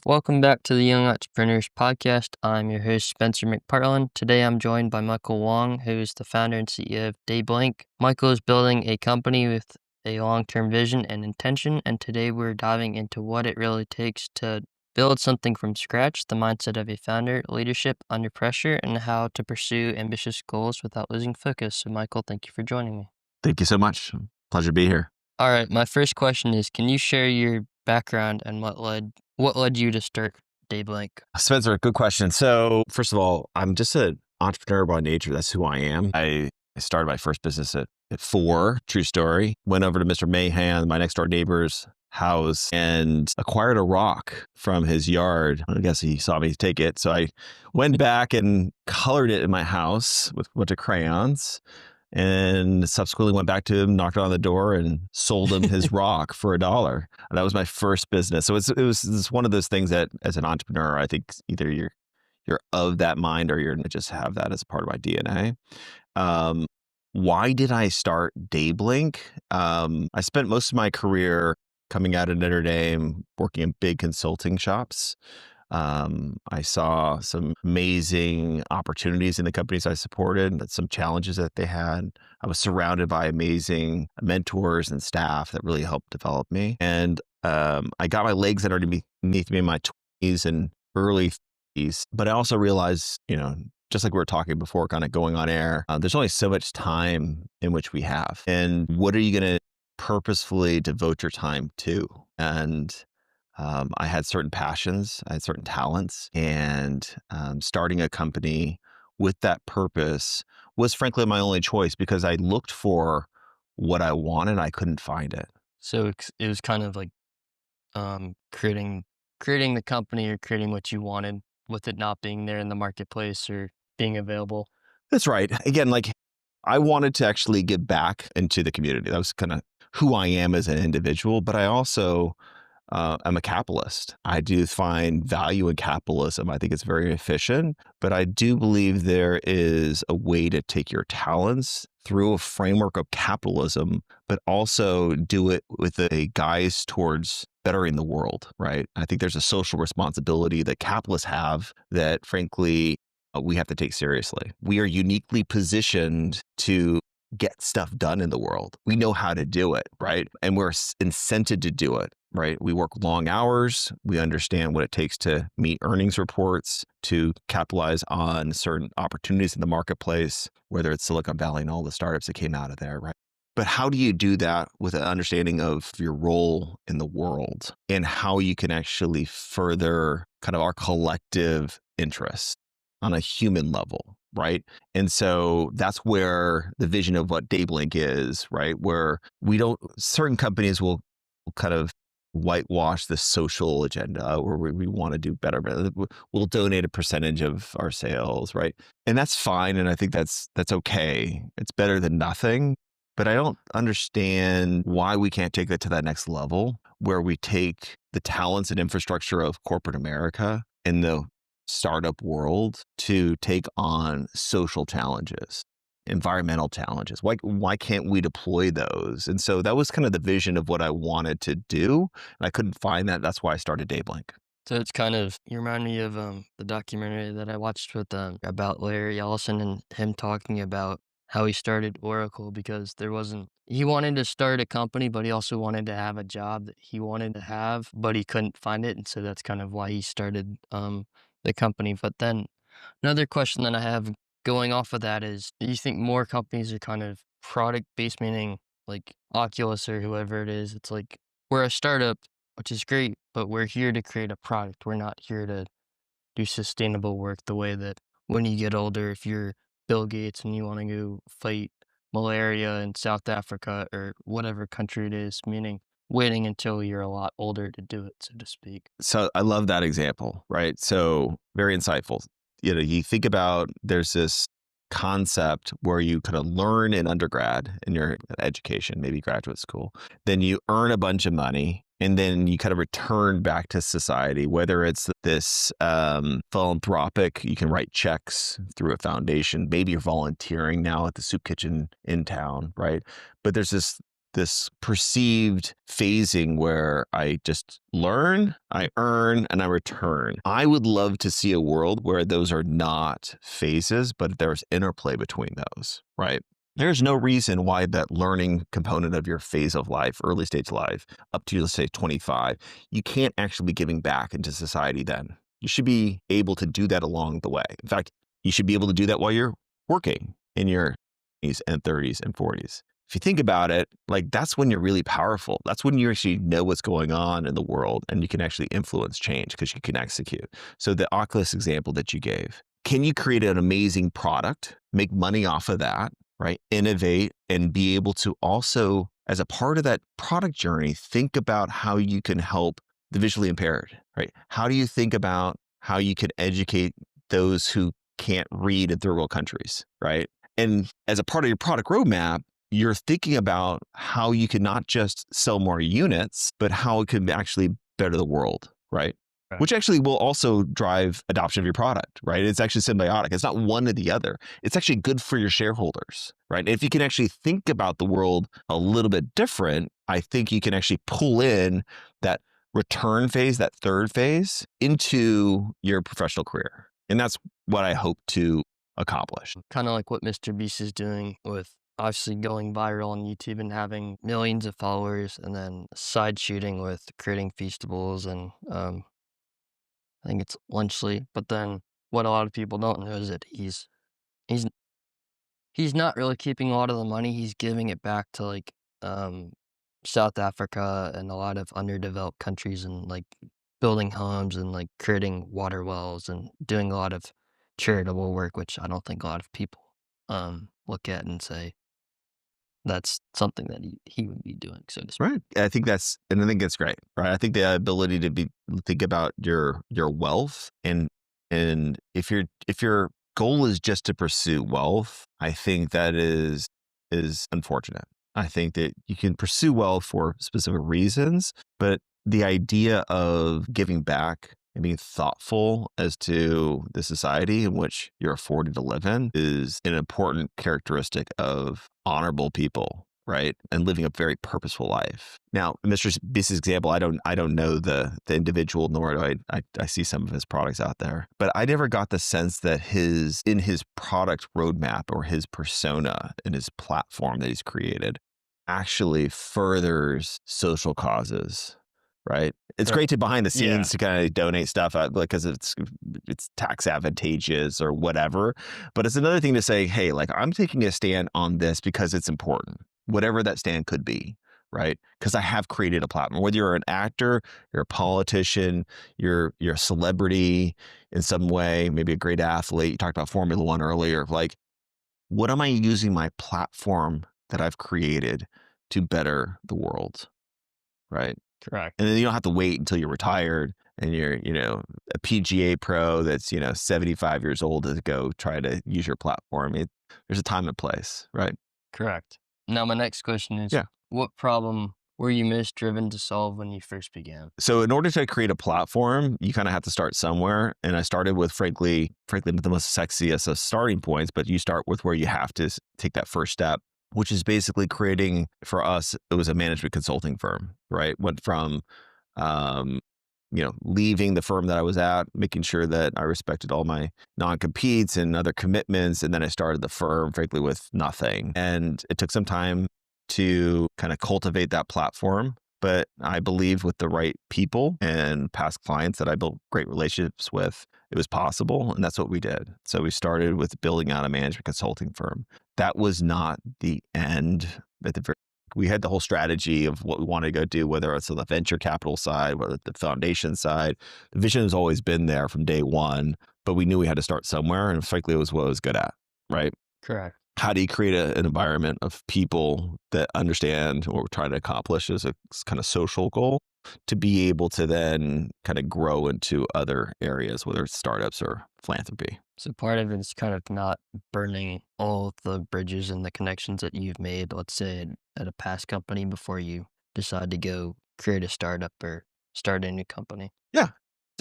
Welcome back to the Young Entrepreneurs Podcast. I'm your host, Spencer McPartland. Today I'm joined by Michael Wong, who is the founder and CEO of DayBlink. Michael is building a company with a long-term vision and intention, and today we're diving into what it really takes to build something from scratch, the mindset of a founder, leadership under pressure, and how to pursue ambitious goals without losing focus. So Michael, thank you for joining me. Thank you so much. Pleasure to be here. All right, my first question is, can you share your background and what led you to start DayBlink? Spencer, good question. So first of all, I'm just an entrepreneur by nature. That's who I am. I started my first business at 4, true story. Went over to Mr. Mahan, my next door neighbor's house, and acquired a rock from his yard. I guess he saw me take it. So I went back and colored it in my house with a bunch of crayons. And subsequently went back to him, knocked on the door, and sold him his rock for $1. And that was my first business. So it's one of those things that, as an entrepreneur, I think either you're of that mind or you're going to just have that as a part of my DNA. Why did I start DayBlink? I spent most of my career coming out of Notre Dame, working in big consulting shops. I saw some amazing opportunities in the companies I supported, some challenges that they had. I was surrounded by amazing mentors and staff that really helped develop me. And I got my legs underneath me in my 20s and early 30s. But I also realized, just like we were talking before, kind of going on air, there's only so much time in which we have. And what are you going to purposefully devote your time to? And I had certain passions, I had certain talents, and starting a company with that purpose was frankly my only choice because I looked for what I wanted. I couldn't find it. So it was kind of like creating the company or creating what you wanted with it not being there in the marketplace or being available. That's right. Again, I wanted to actually give back into the community. That was kind of who I am as an individual, but I also I'm a capitalist. I do find value in capitalism. I think it's very efficient, but I do believe there is a way to take your talents through a framework of capitalism, but also do it with a guise towards bettering the world, right? I think there's a social responsibility that capitalists have that, frankly, we have to take seriously. We are uniquely positioned to get stuff done in the world. We know how to do it, right? And we're incented to do it, right? We work long hours. We understand what it takes to meet earnings reports, to capitalize on certain opportunities in the marketplace, whether it's Silicon Valley and all the startups that came out of there, right? But how do you do that with an understanding of your role in the world and how you can actually further kind of our collective interests on a human level, right? And so that's where the vision of what DayBlink is, right? Where certain companies will kind of whitewash the social agenda where we want to do better. We'll donate a percentage of our sales, right? And that's fine. And I think that's okay. It's better than nothing. But I don't understand why we can't take that to that next level where we take the talents and infrastructure of corporate America and the startup world to take on social challenges, environmental challenges. Why can't we deploy those? And so that was kind of the vision of what I wanted to do. And I couldn't find that. That's why I started DayBlink. So it's kind of, you remind me of the documentary that I watched with about Larry Ellison and him talking about how he started Oracle because he wanted to start a company, but he also wanted to have a job that he wanted to have, but he couldn't find it. And so that's kind of why he started the company. But then another question that I have going off of that is, do you think more companies are kind of product based, meaning like Oculus or whoever it is? It's like, we're a startup, which is great, but we're here to create a product. We're not here to do sustainable work the way that when you get older, if you're Bill Gates and you want to go fight malaria in South Africa or whatever country it is, meaning waiting until you're a lot older to do it, so to speak. So I love that example, right? So very insightful. You think about there's this concept where you kind of learn in undergrad in your education, maybe graduate school, then you earn a bunch of money and then you kind of return back to society, whether it's this philanthropic, you can write checks through a foundation, maybe you're volunteering now at the soup kitchen in town, right? But there's this this perceived phasing where I just learn, I earn, and I return. I would love to see a world where those are not phases, but there's interplay between those, right? There's no reason why that learning component of your phase of life, early stage life, up to, let's say, 25, you can't actually be giving back into society then. You should be able to do that along the way. In fact, you should be able to do that while you're working in your 20s and 30s and 40s. If you think about it, like that's when you're really powerful. That's when you actually know what's going on in the world and you can actually influence change because you can execute. So the Oculus example that you gave, can you create an amazing product, make money off of that, right? Innovate and be able to also, as a part of that product journey, think about how you can help the visually impaired, right? How do you think about how you can educate those who can't read in third world countries, right? And as a part of your product roadmap, you're thinking about how you can not just sell more units, but how it can actually better the world, right? Right. Which actually will also drive adoption of your product, right? It's actually symbiotic. It's not one or the other. It's actually good for your shareholders, right? And if you can actually think about the world a little bit different, I think you can actually pull in that return phase, that third phase into your professional career. And that's what I hope to accomplish. Kind of like what Mr. Beast is doing with obviously going viral on YouTube and having millions of followers, and then side shooting with creating feastables and I think it's Lunchly. But then what a lot of people don't know is that he's he's not really keeping a lot of the money. He's giving it back to like um South Africa and a lot of underdeveloped countries, and like building homes and like creating water wells and doing a lot of charitable work, which I don't think a lot of people look at and say that's something that he would be doing, so to speak. Right. I think that's great, right? I think the ability to think about your wealth and if your goal is just to pursue wealth, I think that is unfortunate. I think that you can pursue wealth for specific reasons, but the idea of giving back and being thoughtful as to the society in which you're afforded to live in is an important characteristic of honorable people, right? And living a very purposeful life. Now, Mr. Beast's example, I don't know the individual, nor do I see some of his products out there, but I never got the sense that in his product roadmap or his persona in his platform that he's created actually furthers social causes, right? It's Right. great to behind the Yeah, scenes to kind of donate stuff out because it's tax advantageous or whatever. But it's another thing to say, hey, like I'm taking a stand on this because it's important, whatever that stand could be, right? Because I have created a platform. Whether you're an actor, you're a politician, you're a celebrity in some way, maybe a great athlete. You talked about Formula One earlier. Like, what am I using my platform that I've created to better the world, right? correct. And then you don't have to wait until you're retired and you're, a PGA pro that's, 75 years old to go try to use your platform. There's a time and place, right? Correct. Now my next question is, Yeah. what problem were you most driven to solve when you first began? So in order to create a platform, you kind of have to start somewhere. And I started with, frankly, the most sexiest of starting points, but you start with where you have to take that first step, which is basically creating, for us, it was a management consulting firm, right? Went from, um, leaving the firm that I was at, making sure that I respected all my non-competes and other commitments. And then I started the firm, frankly, with nothing. And it took some time to kind of cultivate that platform. But I believe with the right people and past clients that I built great relationships with, it was possible. And that's what we did. So we started with building out a management consulting firm. That was not the end at the very we had the whole strategy of what we wanted to go do, whether it's on the venture capital side, whether it's the foundation side. The vision has always been there from day one, but we knew we had to start somewhere. And frankly, it was what I was good at, right? Correct. How do you create an environment of people that understand what we're trying to accomplish as a kind of social goal to be able to then kind of grow into other areas, whether it's startups or philanthropy? So part of it is kind of not burning all of the bridges and the connections that you've made, let's say at a past company before you decide to go create a startup or start a new company. Yeah.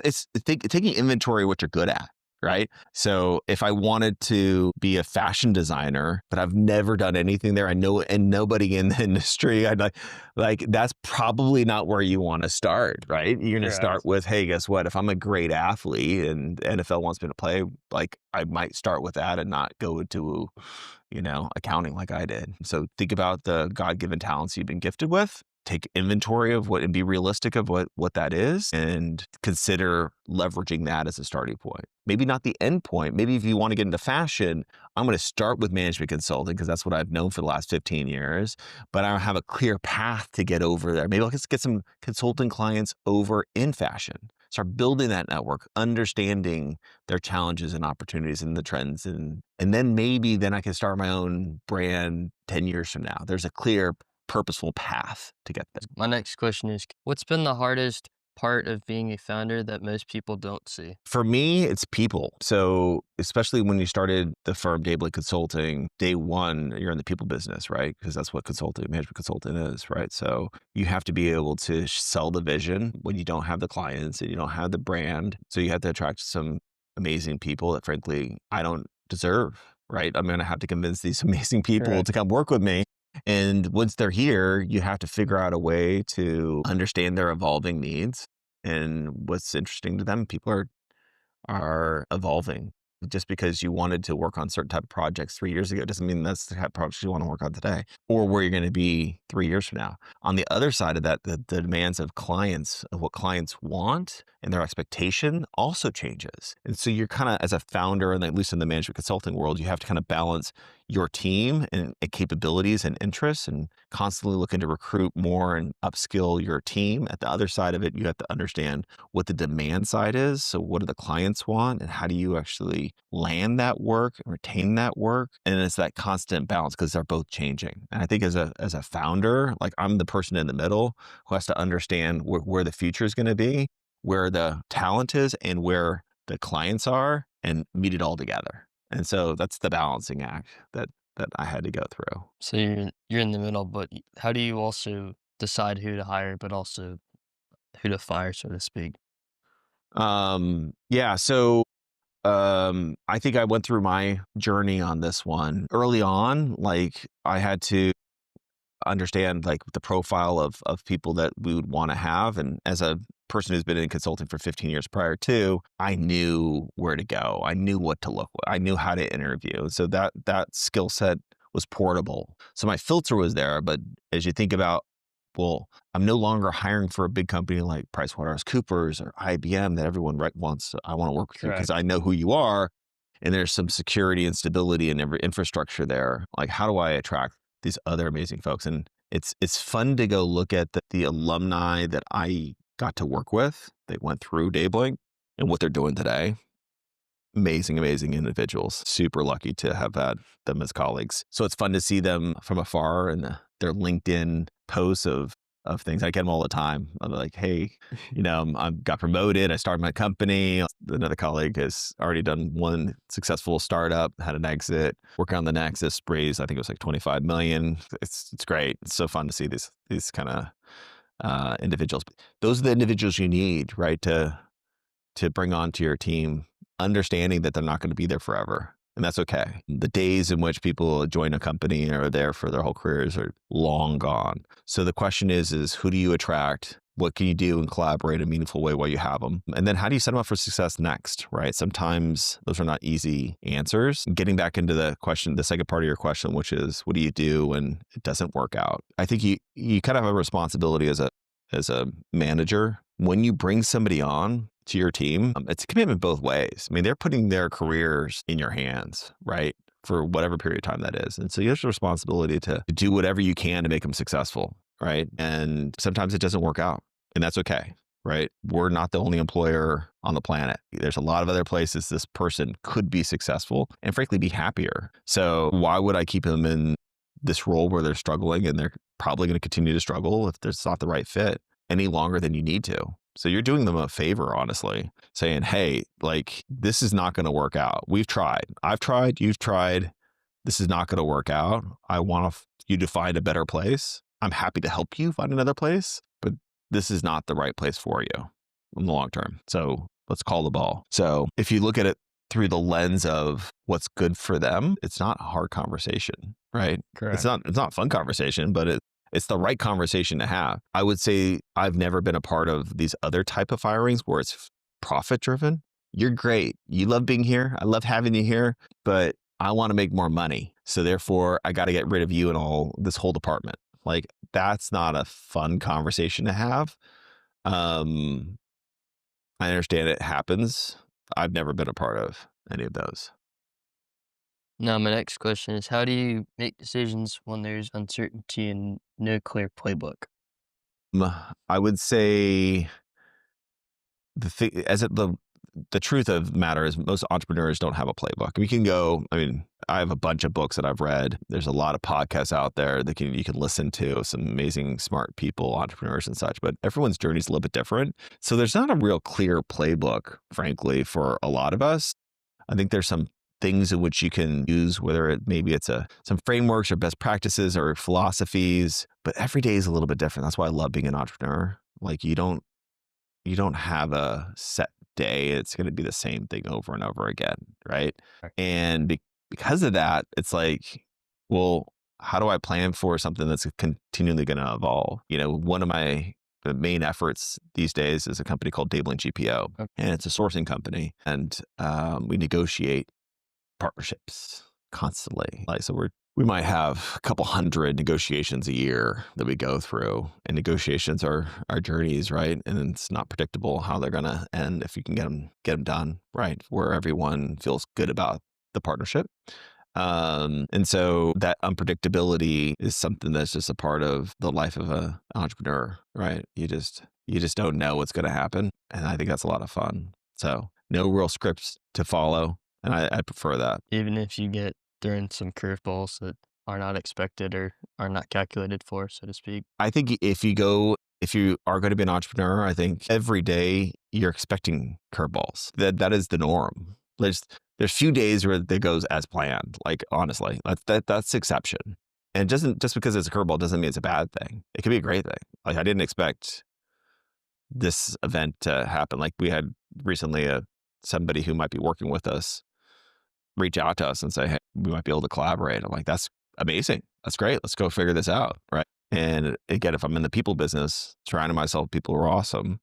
It's taking inventory of what you're good at, right? So if I wanted to be a fashion designer, but I've never done anything there, I know, and nobody in the industry, I'd like that's probably not where you want to start, right? You're going to start Correct. with, hey, guess what? If I'm a great athlete and NFL wants me to play, like I might start with that and not go to, accounting like I did. So think about the God-given talents you've been gifted with. Take inventory of what and be realistic of what that is and consider leveraging that as a starting point. Maybe not the end point. Maybe if you want to get into fashion, I'm going to start with management consulting because that's what I've known for the last 15 years, but I don't have a clear path to get over there. Maybe I'll just get some consulting clients over in fashion. Start building that network, understanding their challenges and opportunities and the trends. And then maybe then I can start my own brand 10 years from now. There's a clear purposeful path to get there. My next question is, what's been the hardest part of being a founder that most people don't see? For me, it's people. So especially when you started the firm DayBlink Consulting, day one, you're in the people business, right? Because that's what management consulting is, right? So you have to be able to sell the vision when you don't have the clients and you don't have the brand. So you have to attract some amazing people that frankly, I don't deserve, right? I'm going to have to convince these amazing people Correct. to come work with me. And once they're here, you have to figure out a way to understand their evolving needs and what's interesting to them. People are evolving. Just because you wanted to work on certain type of projects 3 years ago doesn't mean that's the type of projects you want to work on today or where you're going to be 3 years from now. On the other side of that, the demands of clients, of what clients want and their expectation also changes. And so you're kind of, as a founder, and at least in the management consulting world, you have to kind of balance your team and capabilities and interests and constantly looking to recruit more and upskill your team. At the other side of it, you have to understand what the demand side is. So what do the clients want and how do you actually land that work and retain that work? And it's that constant balance because they're both changing. And I think as a founder, like I'm the person in the middle who has to understand where the future is going to be, where the talent is and where the clients are and meet it all together. And so that's the balancing act that I had to go through. So you're in the middle, but how do you also decide who to hire, but also who to fire, so to speak? Yeah, so I think I went through my journey on this one early on. Like I had to understand like the profile of people that we would want to have. And as a person who's been in consulting for 15 years prior to, I knew where to go. I knew what to look for. I knew how to interview. So that skill set was portable. So my filter was there. But as you think about, well, I'm no longer hiring for a big company like PricewaterhouseCoopers or IBM that everyone wants. I want to work with you because Correct. I know who you are. And there's some security and stability in every infrastructure there. Like, how do I attract these other amazing folks? And it's fun to go look at the alumni that I got to work with. They went through DayBlink and what they're doing today. Amazing, amazing individuals. Super lucky to have had them as colleagues. So it's fun to see them from afar and their LinkedIn posts of things. I get them all the time. I'm like, hey, I got promoted. I started my company. Another colleague has already done one successful startup, had an exit, working on the next. This raised, I think it was like 25 million. It's great. It's so fun to see these kind of individuals. Those are the individuals you need, right, to bring onto your team, understanding that they're not going to be there forever. And that's okay. The days in which people join a company and are there for their whole careers are long gone. So the question is who do you attract? What can you do and collaborate in a meaningful way while you have them? And then how do you set them up for success next, right? Sometimes those are not easy answers. Getting back into the question, the second part of your question, which is what do you do when it doesn't work out? I think you kind of have a responsibility as a manager. When you bring somebody on to your team, it's a commitment both ways. I mean, they're putting their careers in your hands, right? For whatever period of time that is. And so you have the responsibility to do whatever you can to make them successful, right? And sometimes it doesn't work out, and that's okay, right? We're not the only employer on the planet. There's a lot of other places this person could be successful and frankly be happier. So why would I keep them in this role where they're struggling and they're probably going to continue to struggle if it's not the right fit any longer than you need to? So you're doing them a favor, honestly, saying, hey, like, this is not going to work out. We've tried. I've tried. You've tried. This is not going to work out. I want you to find a better place. I'm happy to help you find another place, but this is not the right place for you in the long term. So let's call the ball. So if you look at it through the lens of what's good for them, it's not a hard conversation, right? Correct. It's not a fun conversation, but it's the right conversation to have. I would say I've never been a part of these other type of firings where it's profit driven. You're great. You love being here. I love having you here, but I want to make more money. So therefore I got to get rid of you and all this whole department. Like that's not a fun conversation to have. Um, I understand it happens. I've never been a part of any of those. Now, my next question is, how do you make decisions when there's uncertainty and no clear playbook? I would say the thing as it the truth of the matter is most entrepreneurs don't have a playbook. We can go, I mean, I have a bunch of books that I've read. There's a lot of podcasts out there that you can listen to, some amazing smart people, entrepreneurs and such, but everyone's journey is a little bit different. So there's not a real clear playbook, frankly, for a lot of us. I think there's some things in which you can use, whether maybe it's some frameworks or best practices or philosophies, but every day is a little bit different. That's why I love being an entrepreneur. Like you don't have a set day. It's going to be the same thing over and over again, right? Right. And because of that, it's like, well, how do I plan for something that's continually going to evolve? You know, one of my the main efforts these days is a company called DayBlink GPO, Okay. and it's a sourcing company, and we negotiate partnerships constantly. Like, so we might have a couple hundred negotiations a year that we go through, and negotiations are our journeys, right? And it's not predictable how they're going to end if you can get them done right, where everyone feels good about the partnership. And so that unpredictability is something that's just a part of the life of an entrepreneur, right? You just don't know what's going to happen, and I think that's a lot of fun. So no real scripts to follow, and I prefer that. Even if you get thrown some curveballs that are not expected or are not calculated for, so to speak. I think if you are going to be an entrepreneur, I think every day you're expecting curveballs. That is the norm. There's few days where it goes as planned. Like honestly, that's the exception. And it doesn't just because it's a curveball doesn't mean it's a bad thing. It could be a great thing. Like I didn't expect this event to happen. Like we had recently somebody who might be working with us reach out to us and say, hey, we might be able to collaborate. I'm like, that's amazing. That's great. Let's go figure this out. Right. And again, if I'm in the people business, surrounding myself with people who are awesome,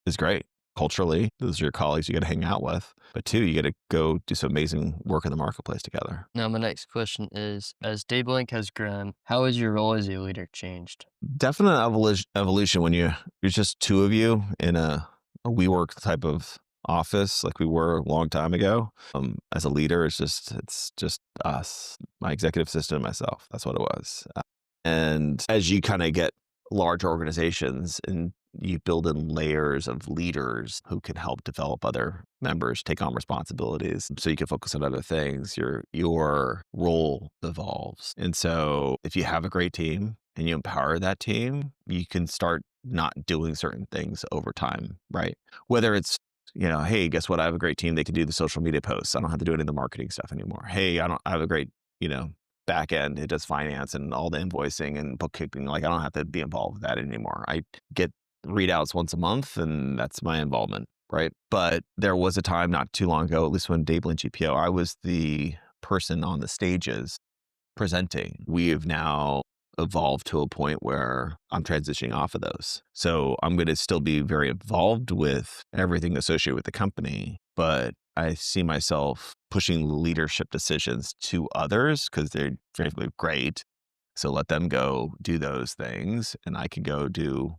is great. Culturally, those are your colleagues you got to hang out with. But two, you got to go do some amazing work in the marketplace together. Now, my next question is, as DayBlink has grown, how has your role as a leader changed? Definite evolution when you're just two of you in a WeWork type of office like we were a long time ago. As a leader, it's just us, my executive assistant, and myself. That's what it was. And as you kind of get large organizations and you build in layers of leaders who can help develop other members, take on responsibilities so you can focus on other things, your role evolves. And so if you have a great team and you empower that team, you can start not doing certain things over time, right? Whether it's, you know, hey, guess what? I have a great team. They can do the social media posts. I don't have to do any of the marketing stuff anymore. Hey, I have a great, you know, back end. It does finance and all the invoicing and bookkeeping. Like I don't have to be involved with that anymore. I get readouts once a month and that's my involvement, right? But there was a time not too long ago, at least when DayBlink GPO, I was the person on the stages presenting. We have now evolved to a point where I'm transitioning off of those. So I'm going to still be very involved with everything associated with the company, but I see myself pushing leadership decisions to others because they're very great. So let them go do those things and I can go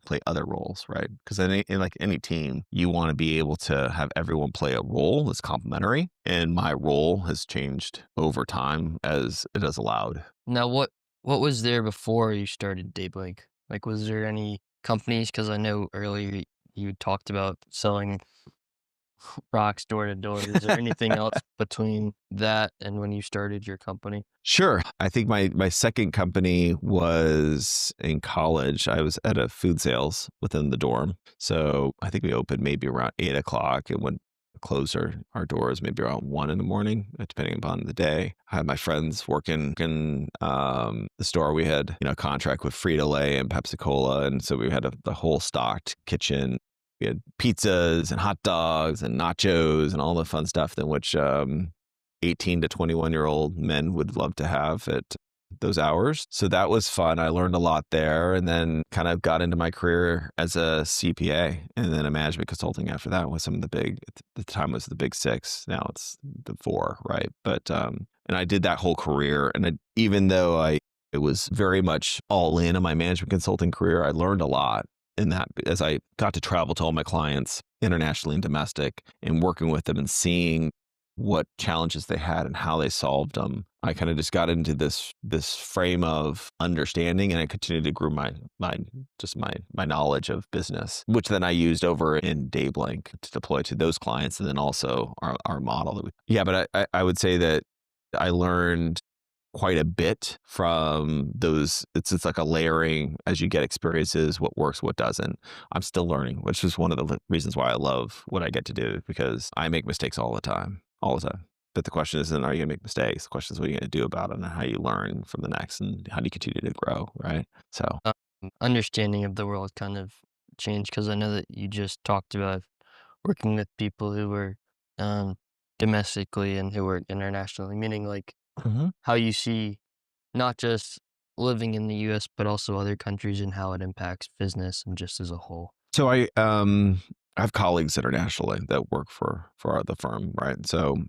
play other roles, right? Because in like any team, you want to be able to have everyone play a role that's complementary. And my role has changed over time as it has allowed. Now, what was there before you started DayBlink? Like, was there any companies? Because I know earlier you talked about selling rocks door to door. Is there anything else between that and when you started your company? Sure. I think my second company was in college. I was at a food sales within the dorm. So I think we opened maybe around 8 o'clock and would close our doors maybe around 1 in the morning, depending upon the day. I had my friends working in the store. We had, you know, a contract with Frito-Lay and Pepsi Cola. And so we had the whole stocked kitchen. We had pizzas and hot dogs and nachos and all the fun stuff in which 18 to 21-year-old men would love to have at those hours. So that was fun. I learned a lot there, and then kind of got into my career as a CPA and then a management consulting after that with some of the big, at the time was the big six. Now it's the four, right? But, and I did that whole career. And even though it was very much all in on my management consulting career, I learned a lot in that as I got to travel to all my clients internationally and domestic and working with them and seeing what challenges they had and how they solved them. I kind of just got into this frame of understanding, and I continued to grow my knowledge of business, which then I used over in DayBlink to deploy to those clients, and then also our model. Yeah, but I would say that I learned quite a bit from those. It's like a layering as you get experiences, what works, what doesn't. I'm still learning, which is one of the reasons why I love what I get to do, because I make mistakes all the time. But the question isn't, are you going to make mistakes? The question is, what are you going to do about it and how you learn from the next and how do you continue to grow, right? So, Um, Understanding of the world kind of changed because I know that you just talked about working with people who were um, domestically and who were internationally, meaning like Mhm. how you see not just living in the US, but also other countries and how it impacts business and just as a whole. So I have colleagues internationally that work for the firm, right? So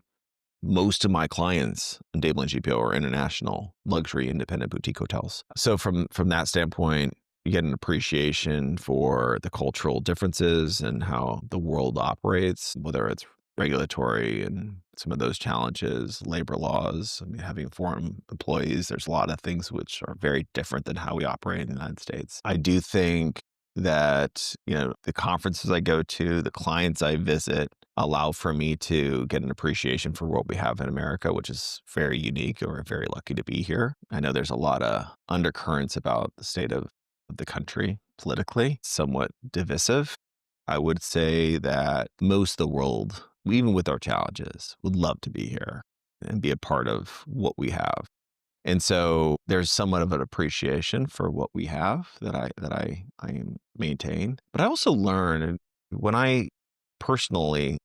most of my clients in DayBlink GPO are international luxury independent boutique hotels. So from that standpoint, you get an appreciation for the cultural differences and how the world operates, whether it's regulatory and some of those challenges, labor laws. I mean, having foreign employees, there's a lot of things which are very different than how we operate in the United States. I do think that, the conferences I go to, the clients I visit, allow for me to get an appreciation for what we have in America, which is very unique. We're very lucky to be here. I know there's a lot of undercurrents about the state of the country politically, somewhat divisive. I would say that most of the world, even with our challenges, would love to be here and be a part of what we have. And so there's somewhat of an appreciation for what we have that I maintain. But I also learn, and when I personally,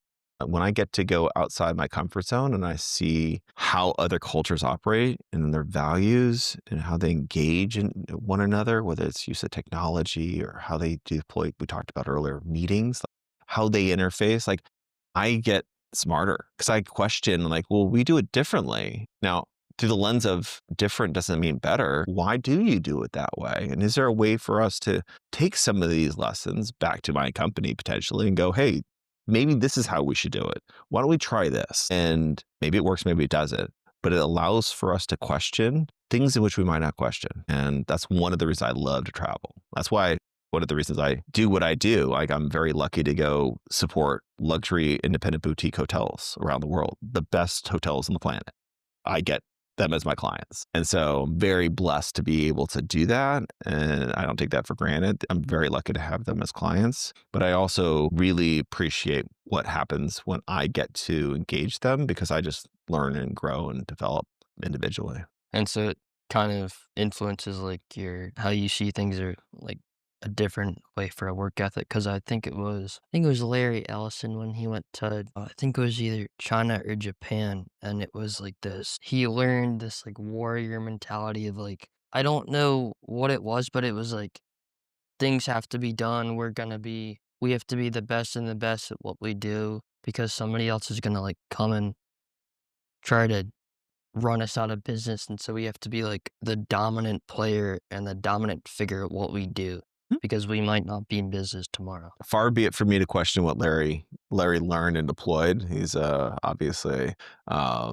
when I get to go outside my comfort zone and I see how other cultures operate and their values and how they engage in one another, whether it's use of technology or how they deploy, we talked about earlier, meetings, how they interface, like I get smarter because I question, like, well, we do it differently. Now, through the lens of different doesn't mean better. Why do you do it that way? And is there a way for us to take some of these lessons back to my company potentially and go, hey, maybe this is how we should do it. Why don't we try this? And maybe it works, maybe it doesn't. But it allows for us to question things in which we might not question. And that's one of the reasons I love to travel. That's why one of the reasons I do what I do. Like, I'm very lucky to go support luxury independent boutique hotels around the world, the best hotels on the planet. I get them as my clients. And so I'm very blessed to be able to do that. And I don't take that for granted. I'm very lucky to have them as clients. But I also really appreciate what happens when I get to engage them because I just learn and grow and develop individually. And so it kind of influences like your how you see things or like a different way for a work ethic. Cause I think it was Larry Ellison when he went to I think it was either China or Japan. And it was like this he learned this like warrior mentality of like I don't know what it was, but it was like things have to be done. We have to be the best and the best at what we do because somebody else is gonna like come and try to run us out of business, and so we have to be, like, the dominant player and the dominant figure at what we do because we might not be in business tomorrow. Far be it from me to question what Larry learned and deployed. He's obviously a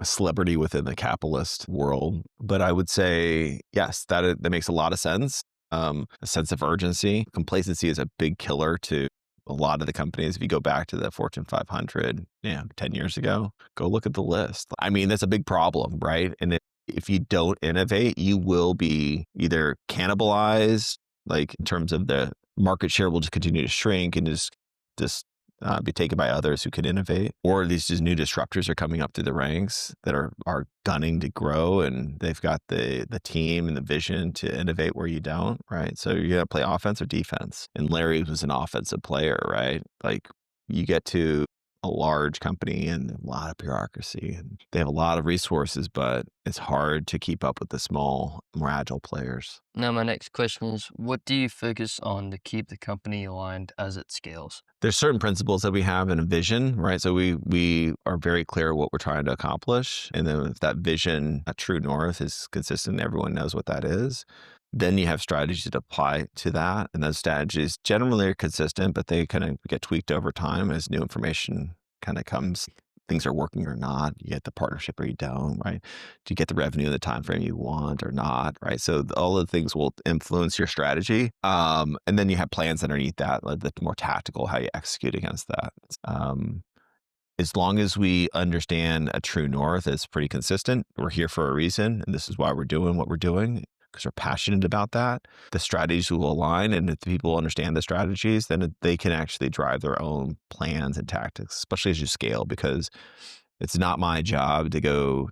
celebrity within the capitalist world, but I would say yes, that makes a lot of sense. A sense of urgency, complacency is a big killer to a lot of the companies. If you go back to the Fortune 500, 10 years ago, go look at the list. I mean, that's a big problem, right? And if you don't innovate, you will be either cannibalized, like in terms of the market share will just continue to shrink and just be taken by others who can innovate, or these just new disruptors are coming up through the ranks that are gunning to grow, and they've got the team and the vision to innovate where you don't, right? So you got to play offense or defense. And Larry was an offensive player, right? Like you get to a large company and a lot of bureaucracy, and they have a lot of resources, but it's hard to keep up with the small, more agile players. Now, my next question is, what do you focus on to keep the company aligned as it scales? There's certain principles that we have in a vision, right? So we are very clear what we're trying to accomplish. And then if that vision, that true north is consistent, everyone knows what that is. Then you have strategies to apply to that. And those strategies generally are consistent, but they kind of get tweaked over time as new information kind of comes. Things are working or not. You get the partnership or you don't, right? Do you get the revenue in the time frame you want or not, right? So all of the things will influence your strategy. And then you have plans underneath that, like the more tactical, how you execute against that. Um, as long as we understand a true north, it's pretty consistent. We're here for a reason, and this is why we're doing what we're doing because we're passionate about that. The strategies will align, and if people understand the strategies, then they can actually drive their own plans and tactics, especially as you scale, because it's not my job to go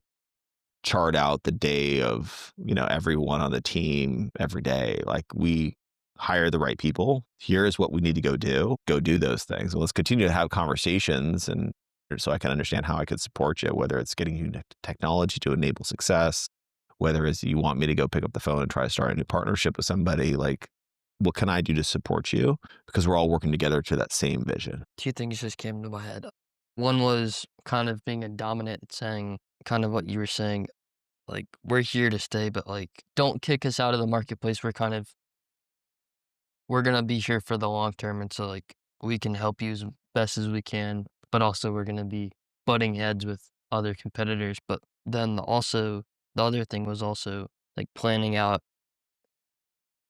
chart out the day of, everyone on the team every day. Like we hire the right people. Here's what we need to go do those things. Well, let's continue to have conversations and so I can understand how I could support you, whether it's getting you technology to enable success, whether it's you want me to go pick up the phone and try to start a new partnership with somebody, like what can I do to support you? Because we're all working together to that same vision. Two things just came to my head. One was kind of being a dominant, saying kind of what you were saying, like, we're here to stay, but like, don't kick us out of the marketplace. We're gonna be here for the long term. And so like we can help you as best as we can, but also we're gonna be butting heads with other competitors. But then also the other thing was also like planning out,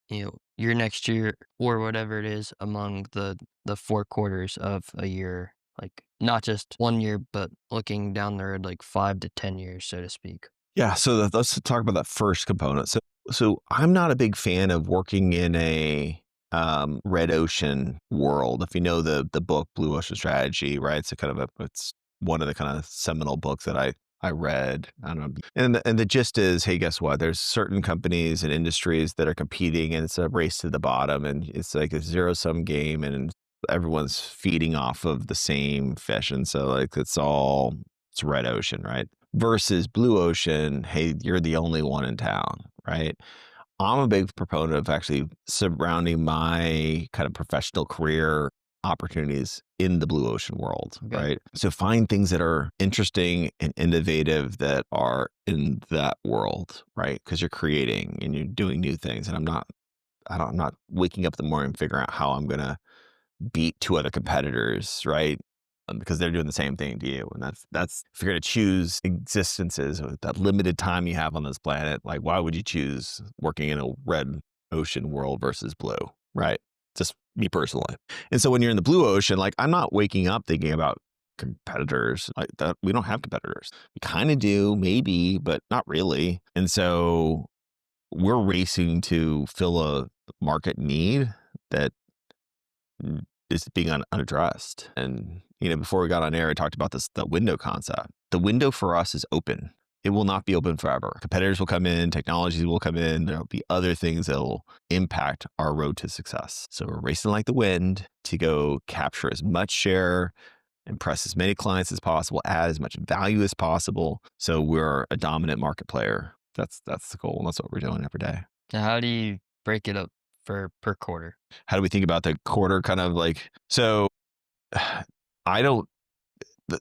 your next year or whatever it is among the 4 quarters of a year. Like not just 1 year, but looking down the road like 5 to 10 years, so to speak. Yeah, so let's talk about that first component. So I'm not a big fan of working in a red ocean world. If you know the book Blue Ocean Strategy, right? It's a kind of it's one of the kind of seminal books that I read. I don't know, and the gist is, hey, guess what? There's certain companies and industries that are competing, and it's a race to the bottom, and it's like a zero sum game, and everyone's feeding off of the same fish, and so like it's red ocean, right? Versus blue ocean, hey, you're the only one in town, right? I'm a big proponent of actually surrounding my kind of professional career opportunities in the blue ocean world, Okay. right? So find things that are interesting and innovative that are in that world, right? Because you're creating and you're doing new things. And I'm not waking up in the morning and figuring out how I'm going to beat two other competitors, right? Because they're doing the same thing to you. And that's if you're going to choose existences with that limited time you have on this planet, like why would you choose working in a red ocean world versus blue, right? Just me personally. And so when you're in the blue ocean, like I'm not waking up thinking about competitors like that. We don't have competitors. We kind of do, maybe, but not really. And so we're racing to fill a market need that is being unaddressed. And, before we got on air, I talked about the window concept. The window for us is open. It will not be open forever. Competitors will come in, technologies will come in. There'll be other things that will impact our road to success. So we're racing like the wind to go capture as much share, impress as many clients as possible, add as much value as possible. So we're a dominant market player. That's the goal. And that's what we're doing every day. Now, how do you break it up for per quarter? How do we think about the quarter kind of like, so I don't,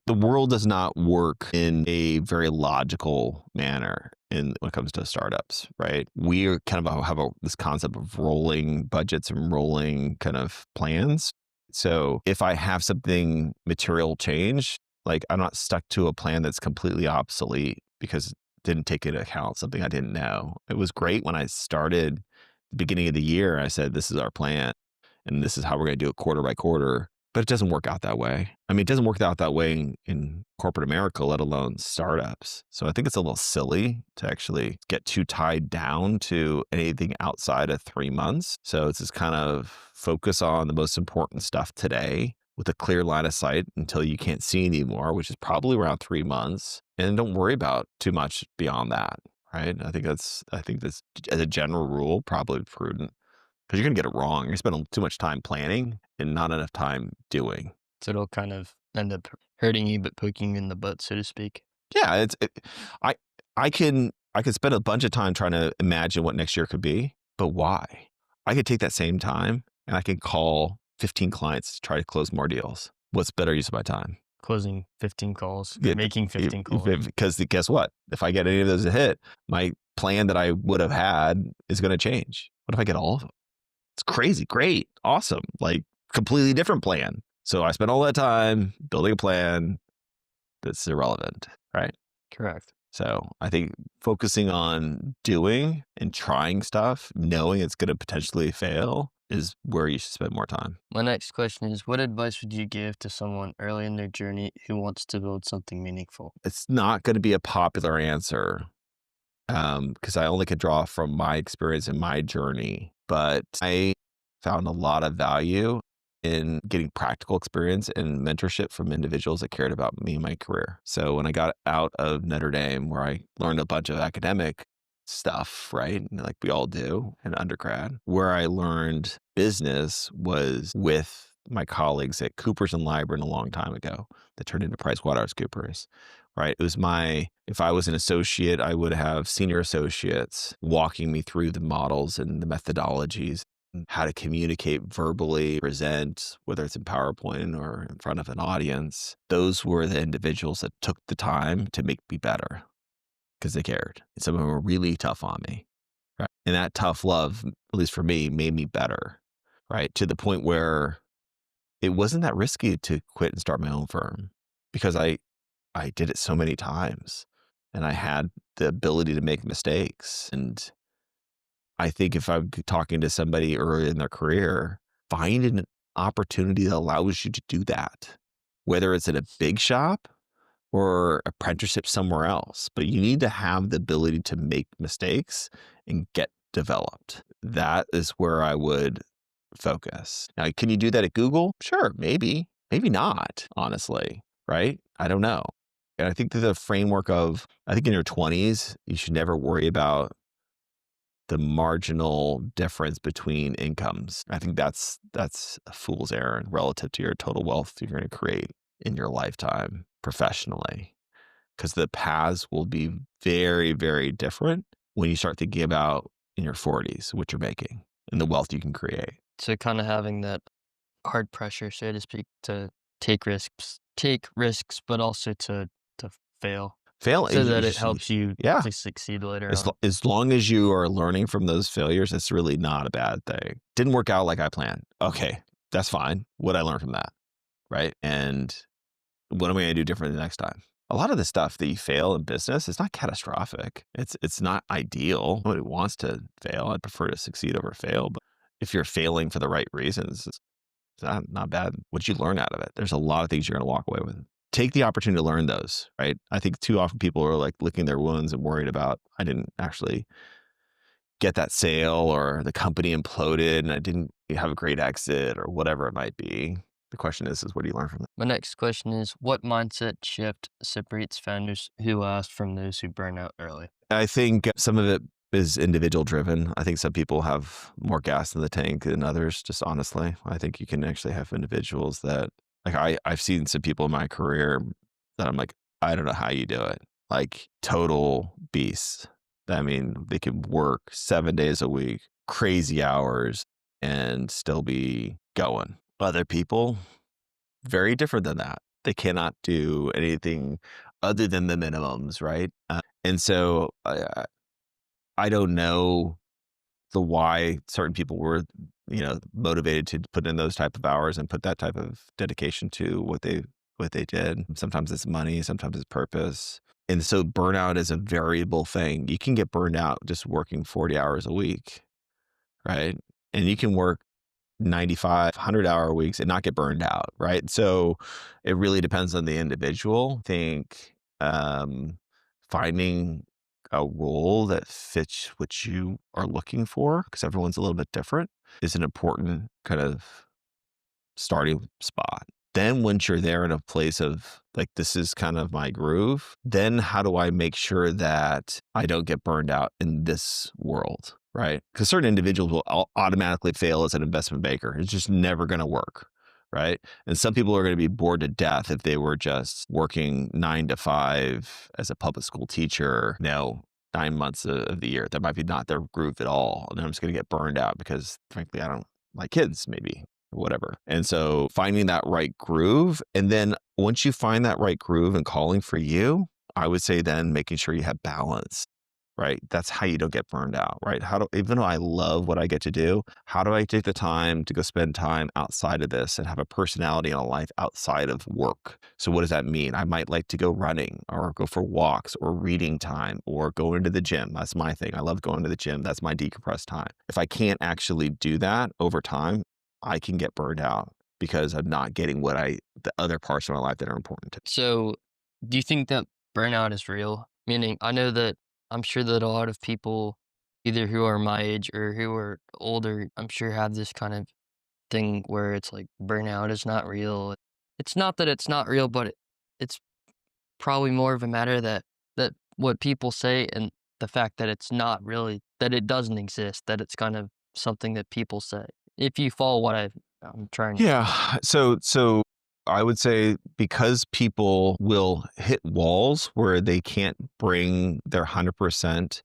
the world does not work in a very logical manner when it comes to startups, right? We are kind of have this concept of rolling budgets and rolling kind of plans. So if I have something material change, like I'm not stuck to a plan that's completely obsolete because it didn't take into account something I didn't know. It was great when I started the beginning of the year. I said, this is our plan and this is how we're going to do it quarter by quarter. But it doesn't work out that way. I mean, it doesn't work out that way in corporate America, let alone startups. So I think it's a little silly to actually get too tied down to anything outside of 3 months. So it's just kind of focus on the most important stuff today with a clear line of sight until you can't see anymore, which is probably around 3 months. And don't worry about too much beyond that. Right. I think that's as a general rule, probably prudent because you're going to get it wrong. You're spending too much time planning and not enough time doing. So it'll kind of end up hurting you, but poking you in the butt, so to speak. Yeah. I, I can spend a bunch of time trying to imagine what next year could be, but why? I could take that same time and I can call 15 clients to try to close more deals. What's better use of my time? Closing 15 calls, Get making 15 calls. because guess what? If I get any of those to hit, my plan that I would have had is going to change. What if I get all of them? It's crazy, great, awesome, like completely different plan. So I spent all that time building a plan that's irrelevant, right? Correct. So I think focusing on doing and trying stuff, knowing it's going to potentially fail, is where you should spend more time. My next question is, what advice would you give to someone early in their journey who wants to build something meaningful? It's not going to be a popular answer because I only could draw from my experience and my journey. But I found a lot of value in getting practical experience and mentorship from individuals that cared about me and my career. So when I got out of Notre Dame, where I learned a bunch of academic stuff, right? Like we all do in undergrad, where I learned business was with my colleagues at Coopers and Lybrand a long time ago that turned into PricewaterhouseCoopers, right? It was if I was an associate, I would have senior associates walking me through the models and the methodologies, how to communicate verbally, present, whether it's in PowerPoint or in front of an audience. Those were the individuals that took the time to make me better because they cared. And some of them were really tough on me, right? And that tough love, at least for me, made me better, right? To the point where it wasn't that risky to quit and start my own firm because I did it so many times and I had the ability to make mistakes. And I think if I'm talking to somebody early in their career, find an opportunity that allows you to do that, whether it's at a big shop or apprenticeship somewhere else. But you need to have the ability to make mistakes and get developed. That is where I would focus. Now, can you do that at Google? Sure, maybe, maybe not, honestly, right? I don't know. And I think that the framework of, I think in your 20s, you should never worry about the marginal difference between incomes. I think that's a fool's errand relative to your total wealth you're going to create in your lifetime professionally, because the paths will be very, very different when you start thinking about in your 40s what you're making and the wealth you can create. So kind of having that hard pressure, so to speak, to take risks, but also to fail, Fail, so that it helps you yeah. to succeed later on. As long as you are learning from those failures, it's really not a bad thing. Didn't work out like I planned. Okay, that's fine. What I learned from that, right? And what am I going to do different the next time? A lot of the stuff that you fail in business is not catastrophic. It's not ideal. Nobody wants to fail. I'd prefer to succeed over fail. But if you're failing for the right reasons, it's not bad. What you learn out of it? There's a lot of things you're going to walk away with. Take the opportunity to learn those, right? I think too often people are like licking their wounds and worried about, I didn't actually get that sale or the company imploded and I didn't have a great exit or whatever it might be. The question is what do you learn from that? My next question is, what mindset shift separates founders who last from those who burn out early? I think some of it is individual driven. I think some people have more gas in the tank than others, just honestly. I think you can actually have individuals that, like I've seen some people in my career that I'm like, I don't know how you do it. Like total beasts. I mean, they can work 7 days a week, crazy hours, and still be going. Other people, very different than that. They cannot do anything other than the minimums, right? And so I don't know the why certain people were, motivated to put in those type of hours and put that type of dedication to what they did. Sometimes it's money, sometimes it's purpose. And so burnout is a variable thing. You can get burned out just working 40 hours a week, right? And you can work 95, 100-hour weeks and not get burned out, right? So it really depends on the individual. I think finding a role that fits what you are looking for, because everyone's a little bit different, is an important kind of starting spot. Then once you're there in a place of like, this is kind of my groove, then how do I make sure that I don't get burned out in this world, right? Because certain individuals will automatically fail as an investment banker. It's just never going to work, right? And some people are going to be bored to death if they were just working 9 to 5 as a public school teacher, 9 months of the year. That might be not their groove at all. And I'm just going to get burned out because, frankly, I don't like kids, maybe whatever. And so finding that right groove. And then once you find that right groove and calling for you, I would say then making sure you have balance, right? That's how you don't get burned out, right? Even though I love what I get to do, how do I take the time to go spend time outside of this and have a personality and a life outside of work? So what does that mean? I might like to go running or go for walks or reading time or go into the gym. That's my thing. I love going to the gym. That's my decompressed time. If I can't actually do that over time, I can get burned out because I'm not getting the other parts of my life that are important to me. So, do you think that burnout is real? Meaning, I know that I'm sure that a lot of people, either who are my age or who are older, I'm sure have this kind of thing where it's like burnout is not real. It's not that it's not real, but it's probably more of a matter that what people say and the fact that it's not really that it doesn't exist, that it's kind of something that people say. If you follow what I'm trying to say. Yeah. So I would say because people will hit walls where they can't bring their 100%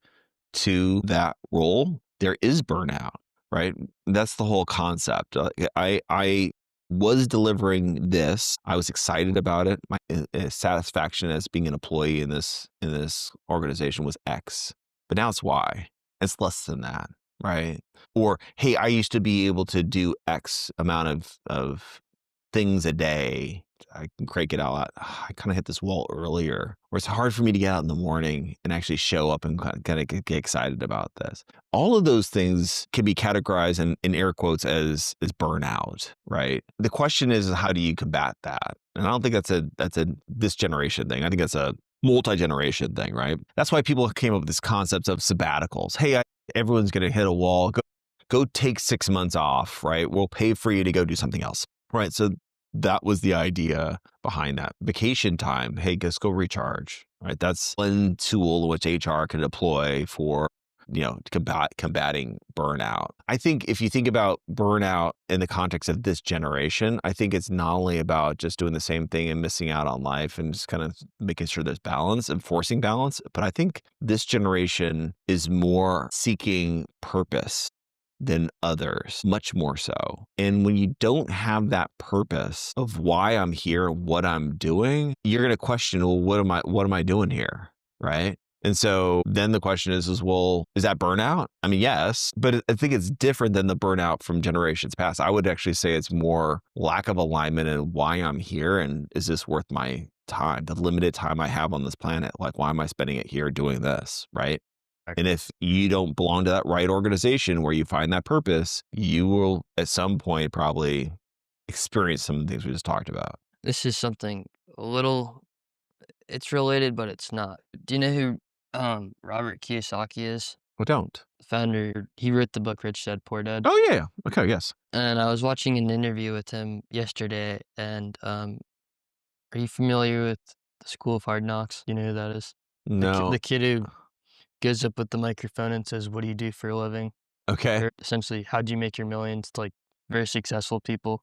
to that role, there is burnout, right? That's the whole concept. I was delivering this. I was excited about it. My satisfaction as being an employee in this organization was X, but now it's Y. It's less than that, right? Or hey, I used to be able to do X amount of things a day. I can crank it out. I kind of hit this wall earlier where it's hard for me to get out in the morning and actually show up and kind of get excited about this. All of those things can be categorized in air quotes as burnout, right? The question is how do you combat that? And I don't think that's a this generation thing. I think that's a multi-generation thing, right? That's why people came up with this concept of sabbaticals. Hey, everyone's going to hit a wall. Go take 6 months off, right? We'll pay for you to go do something else. Right. So that was the idea behind that. Vacation time. Hey, just go recharge. Right. That's one tool which HR can deploy for, combating burnout. I think if you think about burnout in the context of this generation, I think it's not only about just doing the same thing and missing out on life and just kind of making sure there's balance and forcing balance, but I think this generation is more seeking purpose than others, much more so. And when you don't have that purpose of why I'm here, what I'm doing, you're going to question, well, what am I doing here? Right. And so then the question is, well, is that burnout? I mean, yes, but I think it's different than the burnout from generations past. I would actually say it's more lack of alignment in why I'm here and is this worth my time, the limited time I have on this planet? Like, why am I spending it here doing this? Right. And if you don't belong to that right organization where you find that purpose, you will at some point probably experience some of the things we just talked about. This is something a little it's related, but it's not. Do you know who, Robert Kiyosaki is? Well, don't. The founder he wrote the book Rich Dad Poor Dad, Oh, yeah, yeah. Okay, yes. and I was watching an interview with him yesterday, and, are you familiar with the School of Hard Knocks? You know who that is? No. The kid who goes up with the microphone and says, "What do you do for a living?" Okay. Or essentially, "How do you make your millions?" to, like, very successful people.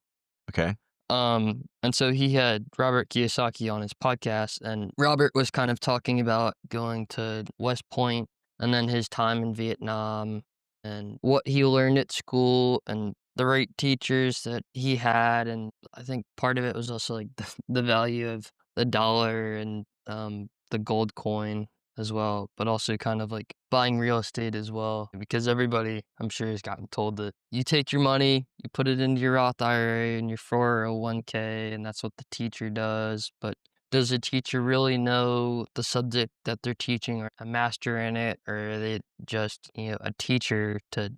Okay. And so he had Robert Kiyosaki on his podcast, and Robert was kind of talking about going to West Point and then his time in Vietnam and what he learned at school and the right teachers that he had. And I think part of it was also like the value of the dollar and the gold coin as well, but also kind of like buying real estate as well. Because everybody, I'm sure, has gotten told that you take your money, you put it into your Roth IRA and your 401k, and that's what the teacher does. But does the teacher really know the subject that they're teaching or a master in it, or are they just, a teacher to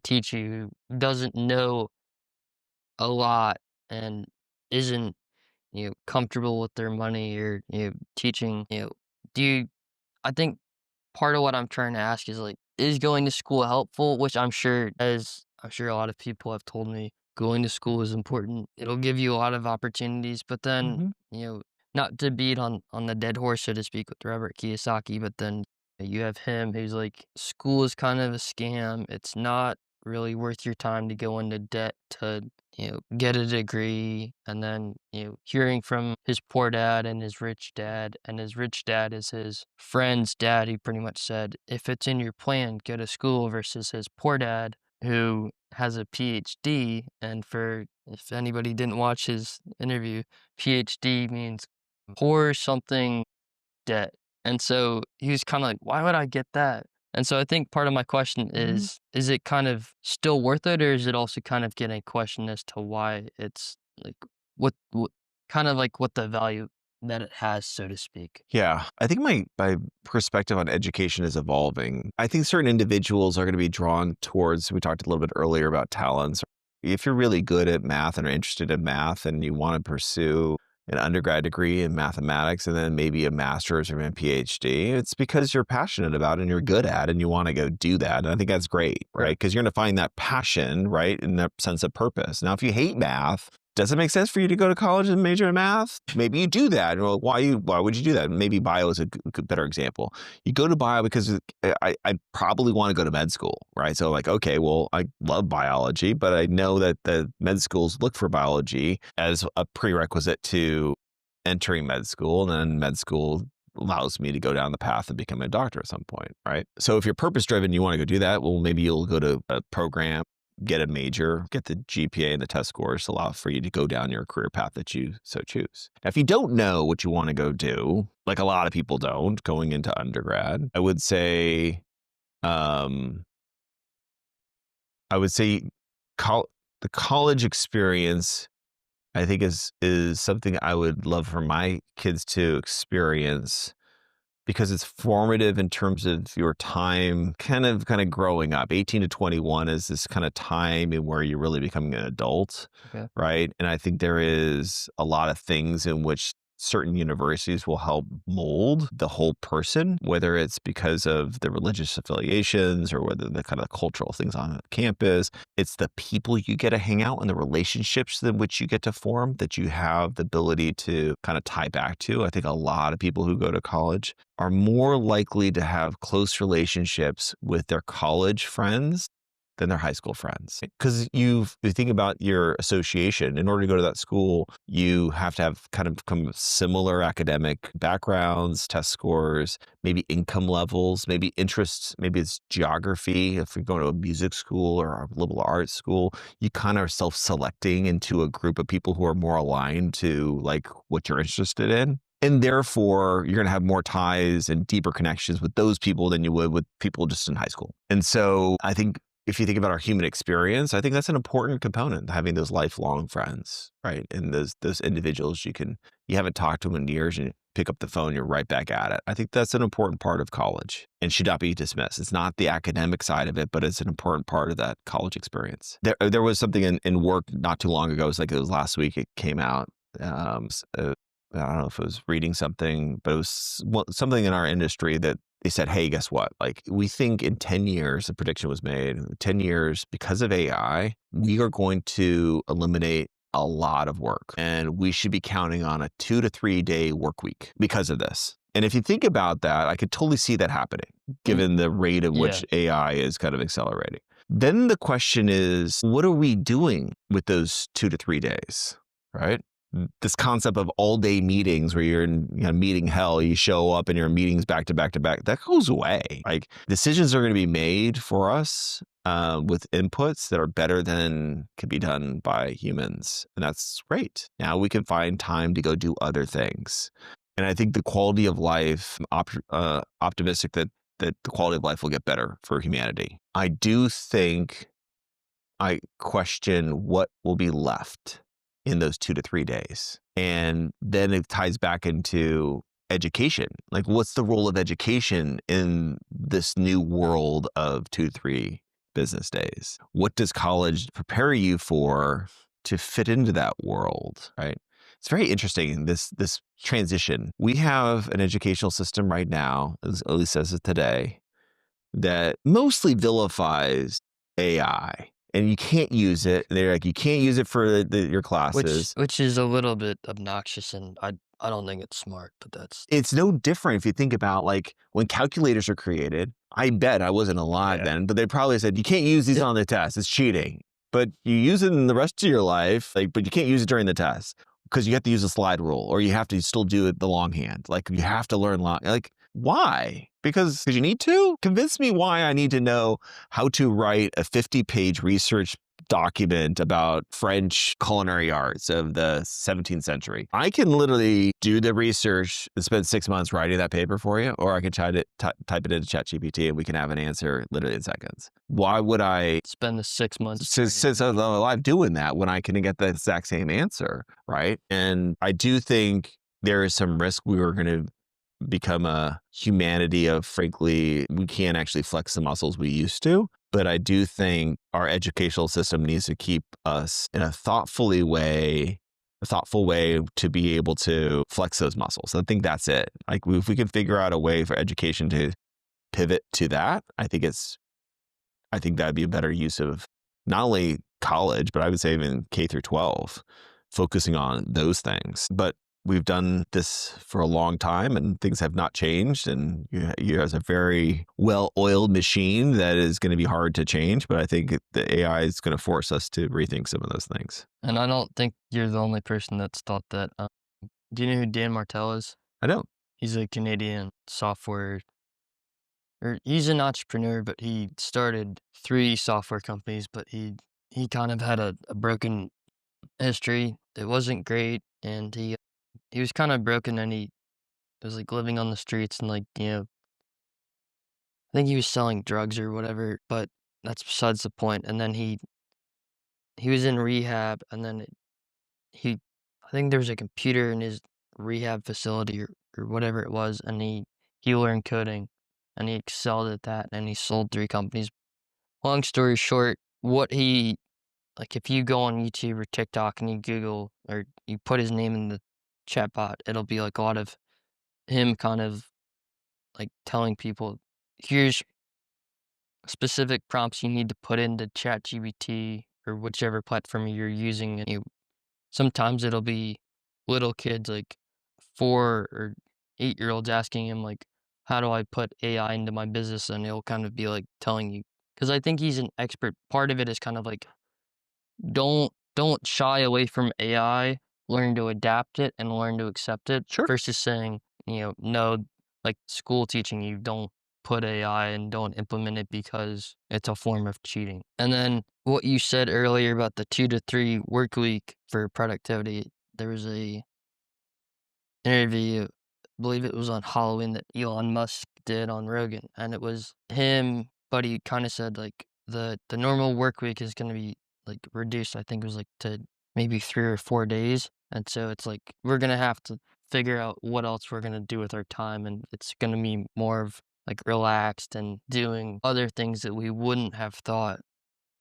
teach you who doesn't know a lot and isn't, comfortable with their money or, teaching, do you I think part of what I'm trying to ask is like, is going to school helpful? Which I'm sure, as I'm sure a lot of people have told me, going to school is important. It'll give you a lot of opportunities, but then, Mhm. not to beat on the dead horse, so to speak, with Robert Kiyosaki, but then you have him who's like, school is kind of a scam. It's not really worth your time to go into debt to, get a degree. And then, hearing from his poor dad and his rich dad, and his rich dad is his friend's dad, he pretty much said, if it's in your plan, go to school, versus his poor dad who has a PhD. And for if anybody didn't watch his interview, PhD means poor something debt. And so he was kind of like, why would I get that? And so I think part of my question Mhm. is it kind of still worth it, or is it also kind of getting a question as to why it's like what kind of like what the value that it has, so to speak? Yeah, I think my perspective on education is evolving. I think certain individuals are going to be drawn towards, we talked a little bit earlier about talents. If you're really good at math and are interested in math and you want to pursue an undergrad degree in mathematics and then maybe a master's or a PhD, it's because you're passionate about it and you're good at it and you want to go do that. And I think that's great, right? Right. Because you're going to find that passion, right? And that sense of purpose. Now, if you hate math, does it make sense for you to go to college and major in math? Maybe you do that. Well, why would you do that? Maybe bio is a better example. You go to bio because I probably want to go to med school, right? So like, okay, well, I love biology, but I know that the med schools look for biology as a prerequisite to entering med school, and then med school allows me to go down the path of becoming a doctor at some point, right? So if you're purpose driven, you want to go do that. Well, maybe you'll go to a program, get a major, get the GPA and the test scores to allow for you to go down your career path that you so choose. Now, if you don't know what you want to go do, like a lot of people don't going into undergrad, um, I would say the college experience, I think is something I would love for my kids to experience because it's formative in terms of your time kind of growing up. 18 to 21 is this kind of time in where you're really becoming an adult, Okay. right? And I think there is a lot of things in which certain universities will help mold the whole person, whether it's because of the religious affiliations or whether the kind of cultural things on campus. It's the people you get to hang out and the relationships in which you get to form that you have the ability to kind of tie back to. I think a lot of people who go to college are more likely to have close relationships with their college friends than their high school friends. Because you think about your association. In order to go to that school, you have to have kind of come similar academic backgrounds, test scores, maybe income levels, maybe interests, maybe it's geography. If you're going to a music school or a liberal arts school, you kind of are self-selecting into a group of people who are more aligned to like what you're interested in. And therefore, you're going to have more ties and deeper connections with those people than you would with people just in high school. And so I think if you think about our human experience, I think that's an important component, having those lifelong friends, right? And those individuals you haven't talked to in years and you pick up the phone, you're right back at it. I think that's an important part of college and should not be dismissed. It's not the academic side of it, but it's an important part of that college experience. There was something in work not too long ago. It was last week. It came out. I don't know if it was reading something, but it was something in our industry that they said, hey, guess what? Like, we think in 10 years, the prediction was made, 10 years, because of AI, we are going to eliminate a lot of work. And we should be counting on a 2 to 3 day work week because of this. And if you think about that, I could totally see that happening, Mm, given the rate at yeah. which AI is kind of accelerating. Then the question is, what are we doing with those 2 to 3 days, right? This concept of all day meetings where you're in meeting hell, you show up and your meetings back to back to back, that goes away. Like decisions are going to be made for us with inputs that are better than could be done by humans. And that's great. Now we can find time to go do other things. And I think the quality of life, optimistic that the quality of life will get better for humanity. I do think I question what will be left in those 2 to 3 days. And then it ties back into education. Like, what's the role of education in this new world of 2 to 3 business days? What does college prepare you for to fit into that world, right? It's very interesting, this transition. We have an educational system right now, at least as of today, that mostly vilifies AI and you can't use it. They're like, you can't use it for your Which classes. which is a little bit obnoxious, and I don't think it's smart, but that's It's no different if you think about like when calculators are created. I bet I wasn't alive yeah. then, but they probably said you can't use these It on the test. It's cheating. But you use it in the rest of your life, like, but you can't use it during the test because you have to use a slide rule or you have to still do it the longhand. Like you have to learn long. Like why? Because you need to convince me why I need to know how to write a 50-page research document about French culinary arts of the 17th century. I can literally do the research and spend 6 months writing that paper for you, or I can type it into ChatGPT and we can have an answer literally in seconds. Why would I, spend the 6 months learning since I'm something. alive, doing that when I can get the exact same answer, right? And I do think there is some risk we were going to become a humanity of, frankly, we can't actually flex the muscles we used to. But I do think our educational system needs to keep us in a thoughtful way to be able to flex those muscles. I think that's it. Like if we can figure out a way for education to pivot to that, I think that'd be a better use of not only college, but I would say even K through 12, focusing on those things. But we've done this for a long time and things have not changed. And you have a very well oiled machine that is going to be hard to change. But I think the AI is going to force us to rethink some of those things. And I don't think you're the only person that's thought that. Do you know who Dan Martell is? I don't. He's a Canadian software, or he's an entrepreneur, but he started 3 software companies, but he kind of had a broken history. It wasn't great, and he was kinda broken, and he was, like, living on the streets and, like, I think he was selling drugs or whatever, but that's besides the point. And then he was in rehab, and then he I think there was a computer in his rehab facility or whatever it was, and he learned coding, and he excelled at that, and he sold 3 companies. Long story short, what he like, if you go on YouTube or TikTok and you Google or you put his name in the chatbot, it'll be, like, a lot of him kind of, like, telling people, "Here's specific prompts you need to put into ChatGPT or whichever platform you're using." And sometimes it'll be little kids, like 4 or 8-year-olds asking him, like, "How do I put AI into my business?" And he'll kind of be, like, telling you, because I think he's an expert. Part of it is kind of like, don't shy away from AI, learn to adapt it and learn to accept it Sure. versus saying, no, like school teaching you, don't put AI and don't implement it because it's a form of cheating. And then what you said earlier about the 2 to 3 work week for productivity, there was a interview, I believe it was on Halloween, that Elon Musk did on Rogan, and it was him, but he kinda said, like, the normal work week is gonna be, like, reduced. I think it was, like, to maybe 3 or 4 days, and so it's like, we're gonna have to figure out what else we're gonna do with our time, and it's gonna be more of, like, relaxed and doing other things that we wouldn't have thought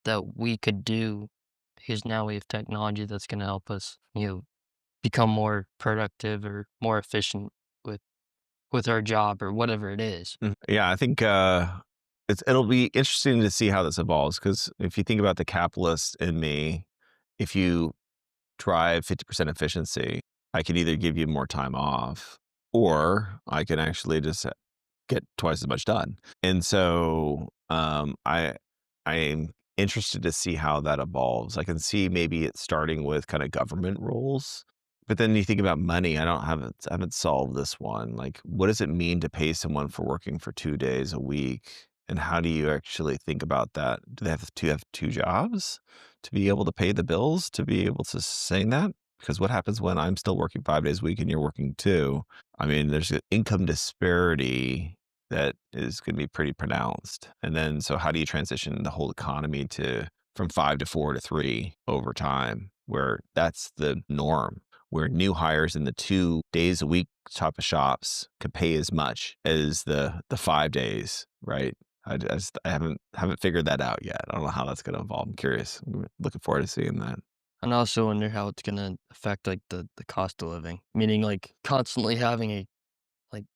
that we could do, because now we have technology that's gonna help us, become more productive or more efficient with our job or whatever it is. Yeah, I think it'll be interesting to see how this evolves because if you think about the capitalist in me, if you drive 50% efficiency, I can either give you more time off or I can actually just get twice as much done. And so I'm interested to see how that evolves. I can see maybe it starting with kind of government roles. But then you think about money. I haven't solved this one. Like, what does it mean to pay someone for working for 2 days a week? And how do you actually think about that? Do they have to have 2 jobs to be able to pay the bills, to be able to say that? Because what happens when I'm still working 5 days a week and you're working two? I mean, there's an income disparity that is going to be pretty pronounced. And then, so how do you transition the whole economy to from 5 to 4 to 3 over time, where that's the norm, where new hires in the 2 days a week type of shops can pay as much as the 5 days, right? I haven't figured that out yet. I don't know how that's going to evolve. I'm curious. I'm looking forward to seeing that. And I also wonder how it's gonna affect, like, the cost of living, meaning, like, constantly having a like,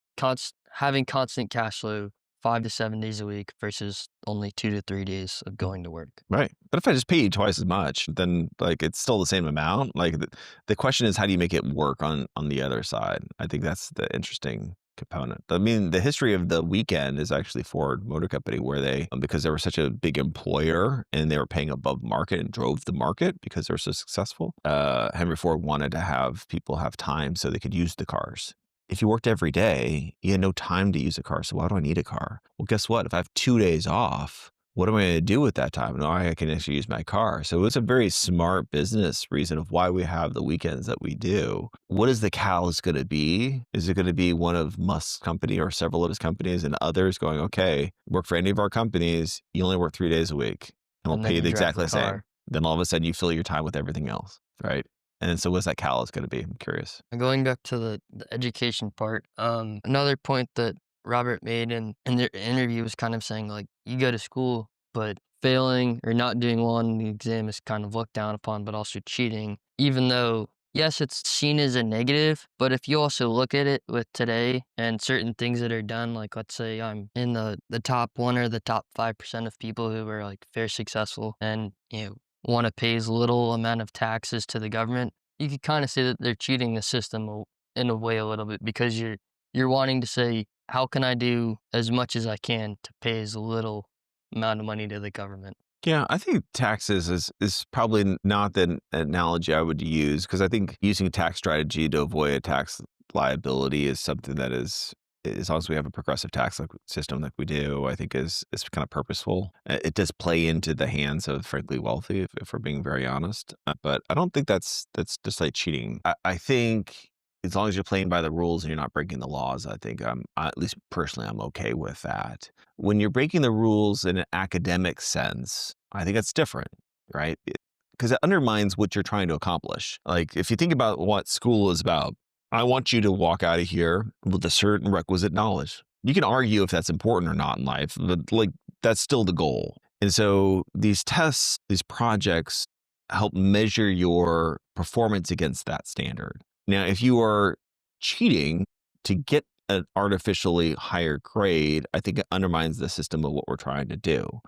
having constant cash flow 5 to 7 days a week versus only 2 to 3 days of going to work. Right. But if I just pay you twice as much, then like it's still the same amount. Like the question is, how do you make it work on the other side? I think that's the interesting component. I mean, the history of the weekend is actually Ford Motor Company, where they, because they were such a big employer and they were paying above market and drove the market because they were so successful. Henry Ford wanted to have people have time so they could use the cars. If you worked every day, you had no time to use a car. So why do I need a car? Well, guess what? If I have 2 days off, what am I going to do with that time? No, I can actually use my car. So it's a very smart business reason of why we have the weekends that we do. What is the catalyst going to be? Is it going to be one of Musk's company or several of his companies and others going, okay, work for any of our companies, you only work 3 days a week and we'll And pay then you you drive exactly the the same. car. Then all of a sudden you fill your time with everything else, right? And so what's that catalyst going to be? I'm curious. And going back to the education part, another point that Robert made in the interview was kind of saying like you go to school, but failing or not doing well on the exam is kind of looked down upon, but also cheating. Even though yes, it's seen as a negative, but if you also look at it with today and certain things that are done, like let's say I'm in the top one or the top 5% of people who are like very successful and want to pay as little amount of taxes to the government, you could kind of say that they're cheating the system in a way a little bit because you're wanting to say, how can I do as much as I can to pay as little amount of money to the government? Yeah, I think taxes is probably not the analogy I would use, because I think using a tax strategy to avoid a tax liability is something that is, as long as we have a progressive tax system like we do, I think is kind of purposeful. It does play into the hands of frankly wealthy, if we're being very honest. But I don't think that's just like cheating. I think as long as you're playing by the rules and you're not breaking the laws, I think at least personally, I'm okay with that. When you're breaking the rules in an academic sense, I think that's different, right? Because it undermines what you're trying to accomplish. Like if you think about what school is about, I want you to walk out of here with a certain requisite knowledge. You can argue if that's important or not in life, but like that's still the goal. And so these tests, these projects help measure your performance against that standard. Now, if you are cheating to get an artificially higher grade, I think it undermines the system of what we're trying to do.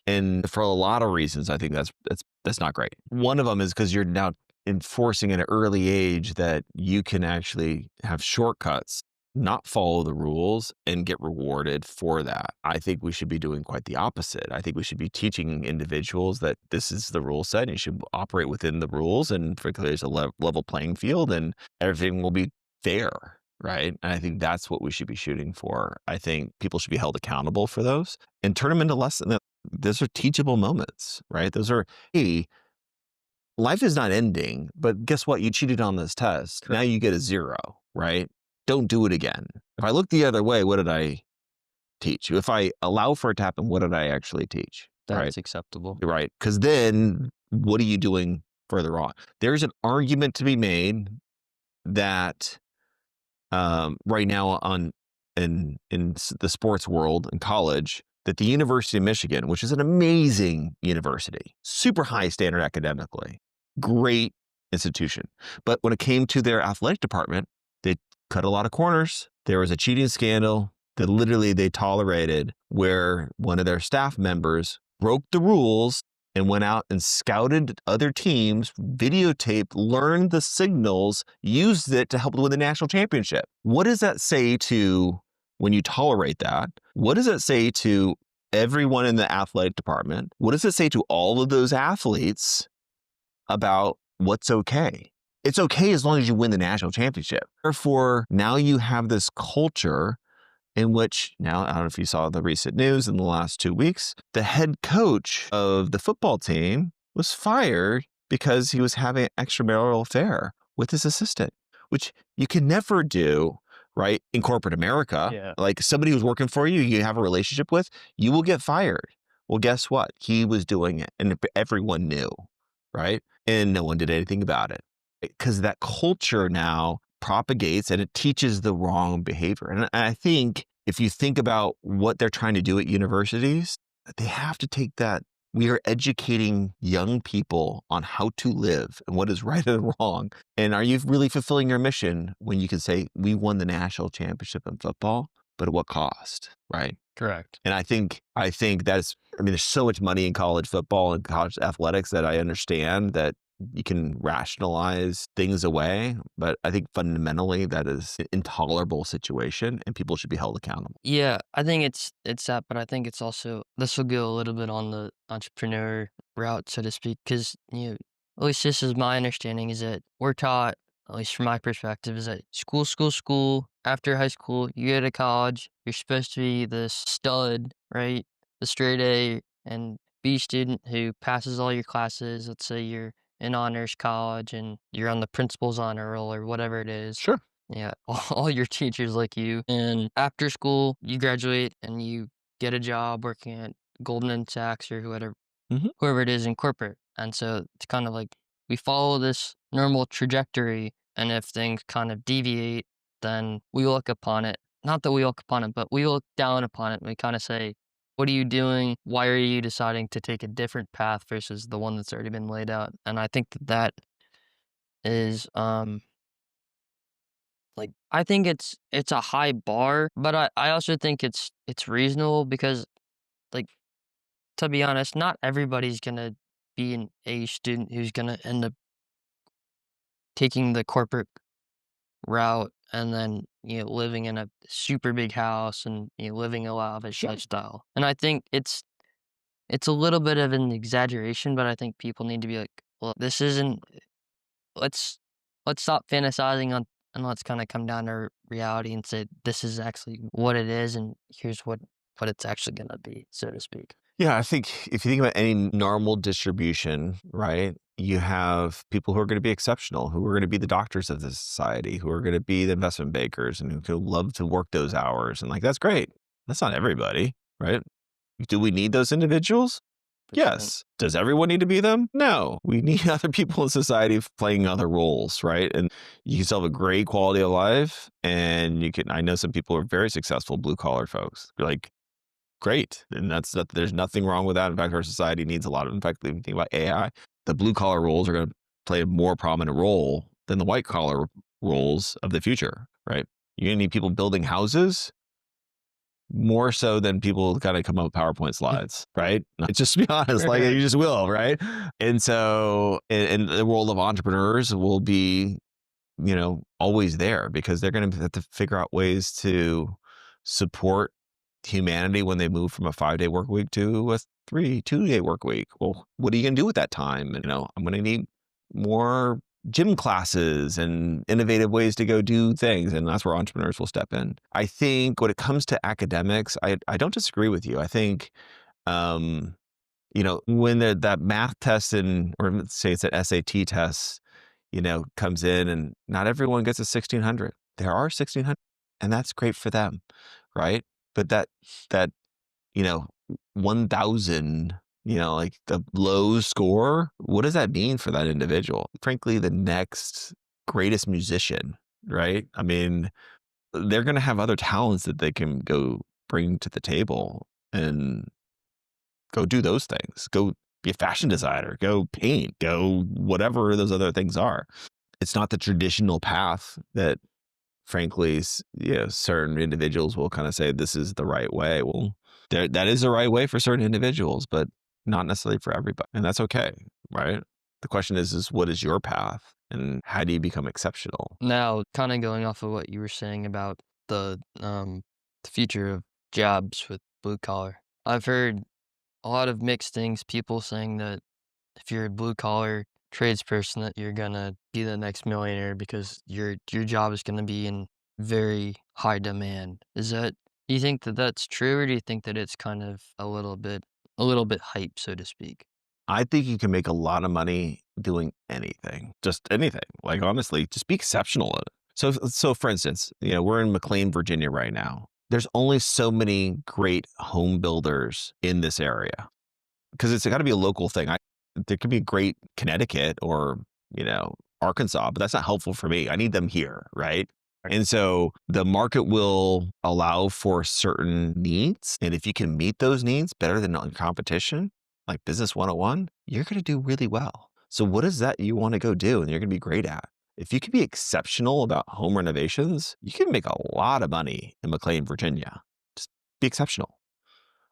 And for a lot of reasons, I think that's not great. One of them is because you're now enforcing at an early age that you can actually have shortcuts, not follow the rules, and get rewarded for that. I think we should be doing quite the opposite. I think we should be teaching individuals that this is the rule set and you should operate within the rules, and frankly, there's a level playing field and everything will be fair. Right. And I think that's what we should be shooting for. I think people should be held accountable for those and turn them into lessons. Those are teachable moments, right? Those are, hey, life is not ending, but guess what? You cheated on this test. Now you get a 0, right? Don't do it again. If I look the other way, what did I teach? If I allow for it to happen, what did I actually teach? Right? That's acceptable. Right. Because then what are you doing further on? There's an argument to be made that right now in the sports world in college, that the University of Michigan, which is an amazing university, super high standard academically, great institution. But when it came to their athletic department, they cut a lot of corners. There was a cheating scandal that literally they tolerated, where one of their staff members broke the rules and went out and scouted other teams, videotaped, learned the signals, used it to help win the national championship. What does that say to, when you tolerate that? What does it say to everyone in the athletic department? What does it say to all of those athletes about what's okay? It's okay as long as you win the national championship. Therefore, now you have this culture in which, now, I don't know if you saw the recent news in the last 2 weeks, the head coach of the football team was fired because he was having an extramarital affair with his assistant, which you can never do, right? In corporate America, Yeah. like somebody who's working for you, you have a relationship with, you will get fired. Well, guess what? He was doing it and everyone knew, right? And no one did anything about it because that culture now propagates and it teaches the wrong behavior. And I think if you think about what they're trying to do at universities, they have to take that. We are educating young people on how to live and what is right and wrong. And are you really fulfilling your mission when you can say, we won the national championship in football, but at what cost, right? Correct. And I think that's I mean, there's so much money in college football and college athletics that I understand that you can rationalize things away, but I think fundamentally that is an intolerable situation and people should be held accountable. Yeah, I think it's that, but I think it's also this will go a little bit on the entrepreneur route, so to speak, because at least this is my understanding, is that we're taught, at least from my perspective, is that school, school, school. After high school, you go to college. You're supposed to be the stud, right? The straight A and B student who passes all your classes. Let's say you're in honors college and you're on the principal's honor roll or whatever it is. Sure. Yeah, all your teachers like you. And after school, you graduate and you get a job working at Goldman Sachs or Mhm. whoever it is in corporate. And so it's kind of like we follow this normal trajectory, and if things kind of deviate, then we look upon it. Not that we look upon it, but we look down upon it and we kind of say, "What are you doing? Why are you deciding to take a different path versus the one that's already been laid out?" And I think that that is like, I think it's a high bar, but I also think it's reasonable because, like, to be honest, not everybody's gonna be an A student who's gonna end up taking the corporate route and then, living in a super big house and, living a lavish Sure. lifestyle. And I think it's a little bit of an exaggeration, but I think people need to be like, "Well, this isn't let's let's stop fantasizing on and let's kind of come down to reality and say this is actually what it is and here's what it's actually going to be, so to speak." Yeah, I think if you think about any normal distribution, right, you have people who are going to be exceptional, who are going to be the doctors of the society, who are going to be the investment bankers, and who love to work those hours. And like, that's great. That's not everybody, right? Do we need those individuals? 100%. Yes. Does everyone need to be them? No. We need other people in society playing other roles, right? And you can still have a great quality of life. And I know some people who are very successful blue collar folks. You're like, great. And there's nothing wrong with that. In fact, our society needs a lot of, in fact, if you think about AI, the blue collar roles are going to play a more prominent role than the white collar roles of the future, right? You're going to need people building houses more so than people kind of come up with PowerPoint slides, right? Just to be honest, like Right. you just will, right? And so, in the world of entrepreneurs will be, always there because they're going to have to figure out ways to support humanity when they move from a 5-day work week to a 2-day work week. Well, what are you going to do with that time? And, I'm going to need more gym classes and innovative ways to go do things. And that's where entrepreneurs will step in. I think when it comes to academics, I don't disagree with you. I think, when that math test or let's say it's an SAT test, comes in and not everyone gets a 1600. There are 1600 and that's great for them. Right. But that, you know, 1000, like the low score, what does that mean for that individual? Frankly, the next greatest musician, right? I mean, they're going to have other talents that they can go bring to the table and go do those things. Go be a fashion designer, go paint, go whatever those other things are. It's not the traditional path that frankly, certain individuals will kind of say this is the right way. Well, that is the right way for certain individuals, but not necessarily for everybody. And that's okay, right? The question is what is your path and how do you become exceptional? Now, kind of going off of what you were saying about the future of jobs with blue collar, I've heard a lot of mixed things. People saying that if you're a blue collar tradesperson, that you're gonna be the next millionaire because your job is gonna be in very high demand. Do you think that that's true, or do you think that it's kind of a little bit hype, so to speak? I think you can make a lot of money doing anything, just anything. Like honestly, just be exceptional at it. So for instance, we're in McLean, Virginia right now. There's only so many great home builders in this area because it's got to be a local thing. There could be great Connecticut or Arkansas, but that's not helpful for me. I need them here, right? And so the market will allow for certain needs, and if you can meet those needs better than your competition, like Business 101, you're going to do really well. So what is that you want to go do and you're going to be great at? If you can be exceptional about home renovations, you can make a lot of money in McLean, Virginia. Just be exceptional.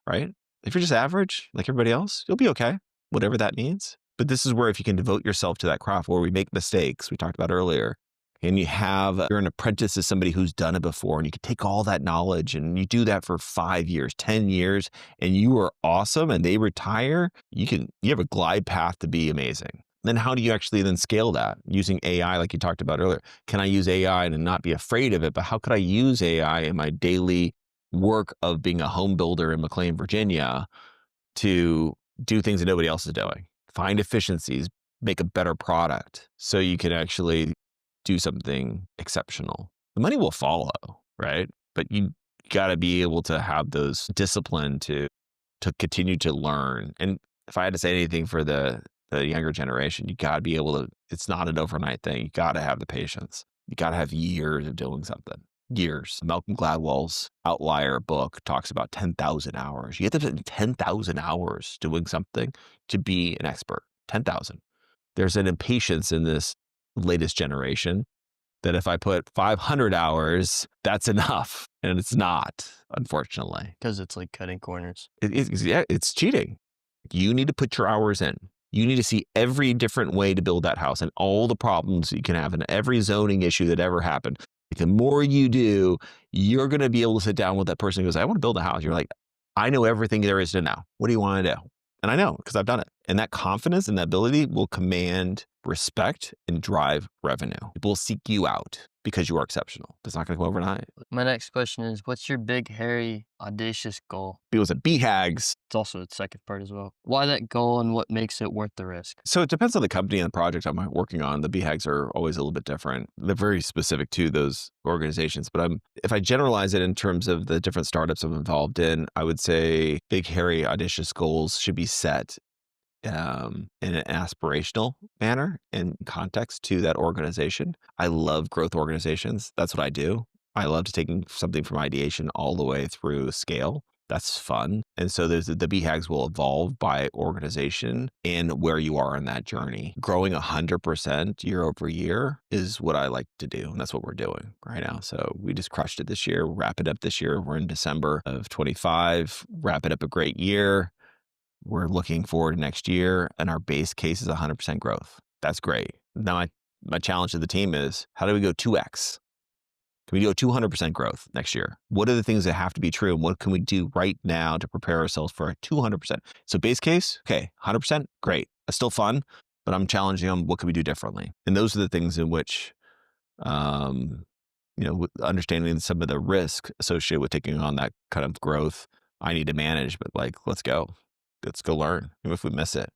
right? If you're just average, like everybody else, you'll be okay, whatever that means. But this is where if you can devote yourself to that craft where we make mistakes, we talked about earlier, and you're an apprentice to somebody who's done it before, and you can take all that knowledge and you do that for 5 years, 10 years, and you are awesome and they retire, you have a glide path to be amazing. Then how do you actually then scale that using AI like you talked about earlier? Can I use AI and not be afraid of it? But how could I use AI in my daily work of being a home builder in McLean, Virginia to do things that nobody else is doing? Find efficiencies, make a better product so you can actually do something exceptional. The money will follow, right? But you got to be able to have those discipline to continue to learn. And if I had to say anything for the younger generation, you got to be able to, it's not an overnight thing. You got to have the patience. You got to have years of doing something. Years. Malcolm Gladwell's Outlier book talks about 10,000 hours. You have to spend 10,000 hours doing something to be an expert. 10,000. There's an impatience in this latest generation that if I put 500 hours, that's enough. And it's not, unfortunately. Because it's like cutting corners. Yeah, it's cheating. You need to put your hours in. You need to see every different way to build that house and all the problems you can have and every zoning issue that ever happened. The more you do, you're going to be able to sit down with that person who goes, I want to build a house. You're like, I know everything there is to know. What do you want to do? And I know because I've done it. And that confidence and that ability will command respect and drive revenue. People will seek you out because you are exceptional. It's not going to come overnight. My next question is, what's your big, hairy, audacious goal? It was a BHAGs. It's also the second part as well. Why that goal and what makes it worth the risk? So it depends on the company and the project I'm working on. The BHAGs are always a little bit different. They're very specific to those organizations. But if I generalize it in terms of the different startups I'm involved in, I would say big, hairy, audacious goals should be set in an aspirational manner and context to that organization. I love growth organizations. That's what I do. I love taking something from ideation all the way through scale. That's fun. And so the BHAGs will evolve by organization and where you are in that journey. Growing 100% year over year is what I like to do. And that's what we're doing right now. So we just crushed it this year, wrap it up this year. We're in December of 25, wrap it up a great year. We're looking forward to next year, and our base case is 100% growth. That's great. Now, my challenge to the team is, how do we go 2x? Can we go 200% growth next year? What are the things that have to be true, and what can we do right now to prepare ourselves for a 200%? So base case, okay, 100%, great. That's still fun, but I'm challenging them, what can we do differently? And those are the things in which, understanding some of the risk associated with taking on that kind of growth, I need to manage, but let's go. Let's go learn. Even if we miss it,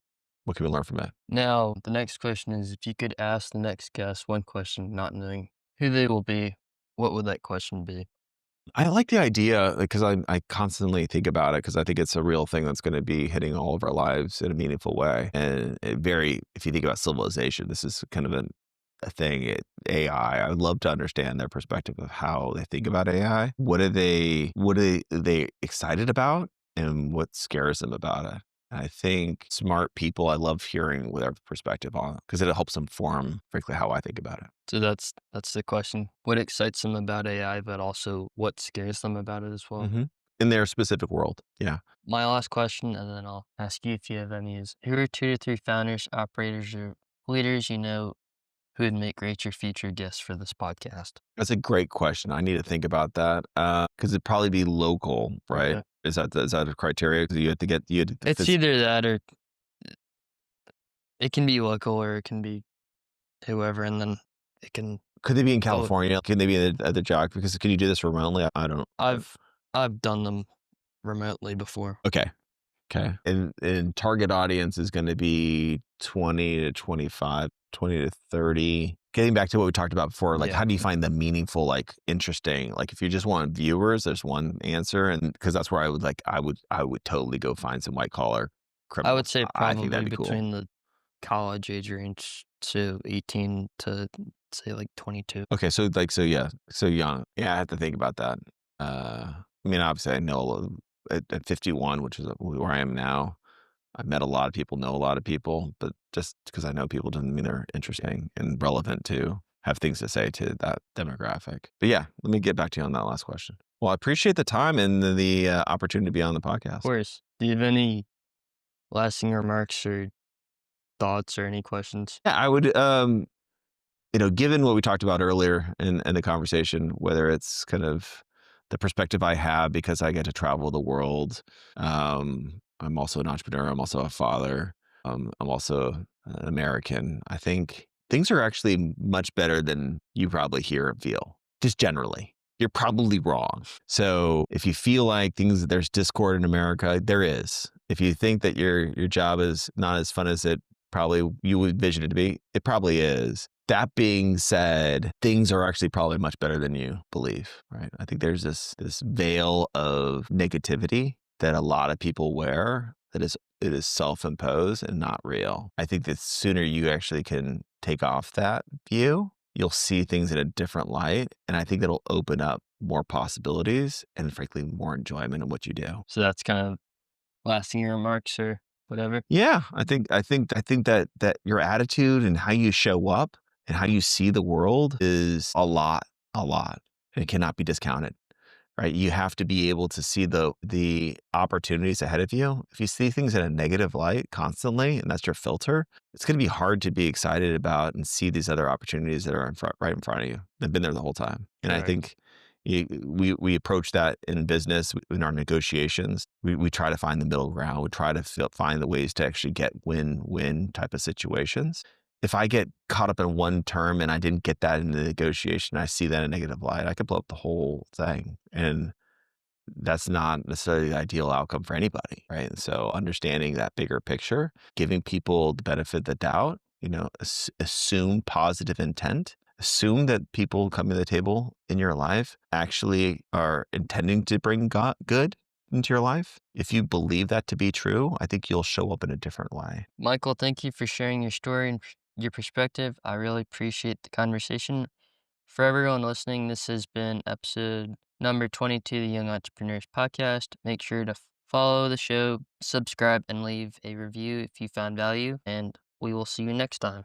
what can we learn from it? Now, the next question is, if you could ask the next guest one question, not knowing who they will be, what would that question be? I like the idea because I constantly think about it because I think it's a real thing that's going to be hitting all of our lives in a meaningful way. And if you think about civilization, this is kind of a thing. AI, I would love to understand their perspective of how they think about AI. What are they excited about? And what scares them about it. I think smart people, I love hearing their perspective on it because it helps inform, frankly, how I think about it. So that's the question. What excites them about AI, but also what scares them about it as well? In their specific world. Yeah. My last question, and then I'll ask you if you have any, is who are 2 to 3 founders, operators, or leaders you know who would make great your future guests for this podcast? That's a great question. I need to think about that because it'd probably be local, right? Okay. Is that a criteria? Because you had to It's either that or it can be local or it can be whoever, and then it can. Could they be in Oh, California? Can they be at the job? Because can you do this remotely? I don't. I've done them remotely before. Okay. Okay. And target audience is going to be 20 to 25, 20 to 30. Getting back to what we talked about before, Yeah. how do you find the meaningful, interesting? If you just want viewers, there's one answer. And because that's where I would totally go find some white collar I would criminals. say I think probably that'd be cool. between the college age range to 18 to say 22. Okay. So yeah. So young. Yeah. I have to think about that. Obviously I know at 51, which is where I am now, I've met a lot of people, know a lot of people, but just because I know people doesn't mean they're interesting and relevant to have things to say to that demographic. But yeah, let me get back to you on that last question. Well, I appreciate the time and the opportunity to be on the Of podcast. course. Do you have any lasting remarks or thoughts or any questions? Yeah, I would, given what we talked about earlier in the conversation, whether it's kind of the perspective I have because I get to travel the world. I'm also an entrepreneur. I'm also a father. I'm also an American. I think things are actually much better than you probably hear and feel, just generally. You're probably wrong. So if you feel like there's discord in America, there is. If you think that your job is not as fun as it probably you would envision it to be, it probably is. That being said, things are actually probably much better than you believe, right? I think there's this veil of negativity that a lot of people wear that it is self-imposed and not real. I think the sooner you actually can take off that view, you'll see things in a different light, and I think it'll open up more possibilities and frankly more enjoyment in what you do. So that's kind of lasting remarks or whatever. Yeah, I think that your attitude and how you show up and how you see the world is a lot. It cannot be discounted, right? You have to be able to see the opportunities ahead of you. If you see things in a negative light constantly, and that's your filter, it's going to be hard to be excited about and see these other opportunities that are right in front of you. They've been there the whole time, and I Correct. think we approach that in business in our negotiations. We try to find the middle ground. We try to find the ways to actually get win-win type of situations. If I get caught up in one term and I didn't get that in the negotiation, I see that in a negative light, I could blow up the whole thing. And that's not necessarily the ideal outcome for anybody, right? So understanding that bigger picture, giving people the benefit of the doubt, assume positive intent, assume that people coming to the table in your life actually are intending to bring good into your life. If you believe that to be true, I think you'll show up in a different way. Michael, thank you for sharing your story and your perspective. I really appreciate the conversation. For everyone listening, this has been episode number 22 of the Young Entrepreneurs Podcast. Make sure to follow the show, subscribe, and leave a review if you found value, and we will see you next time.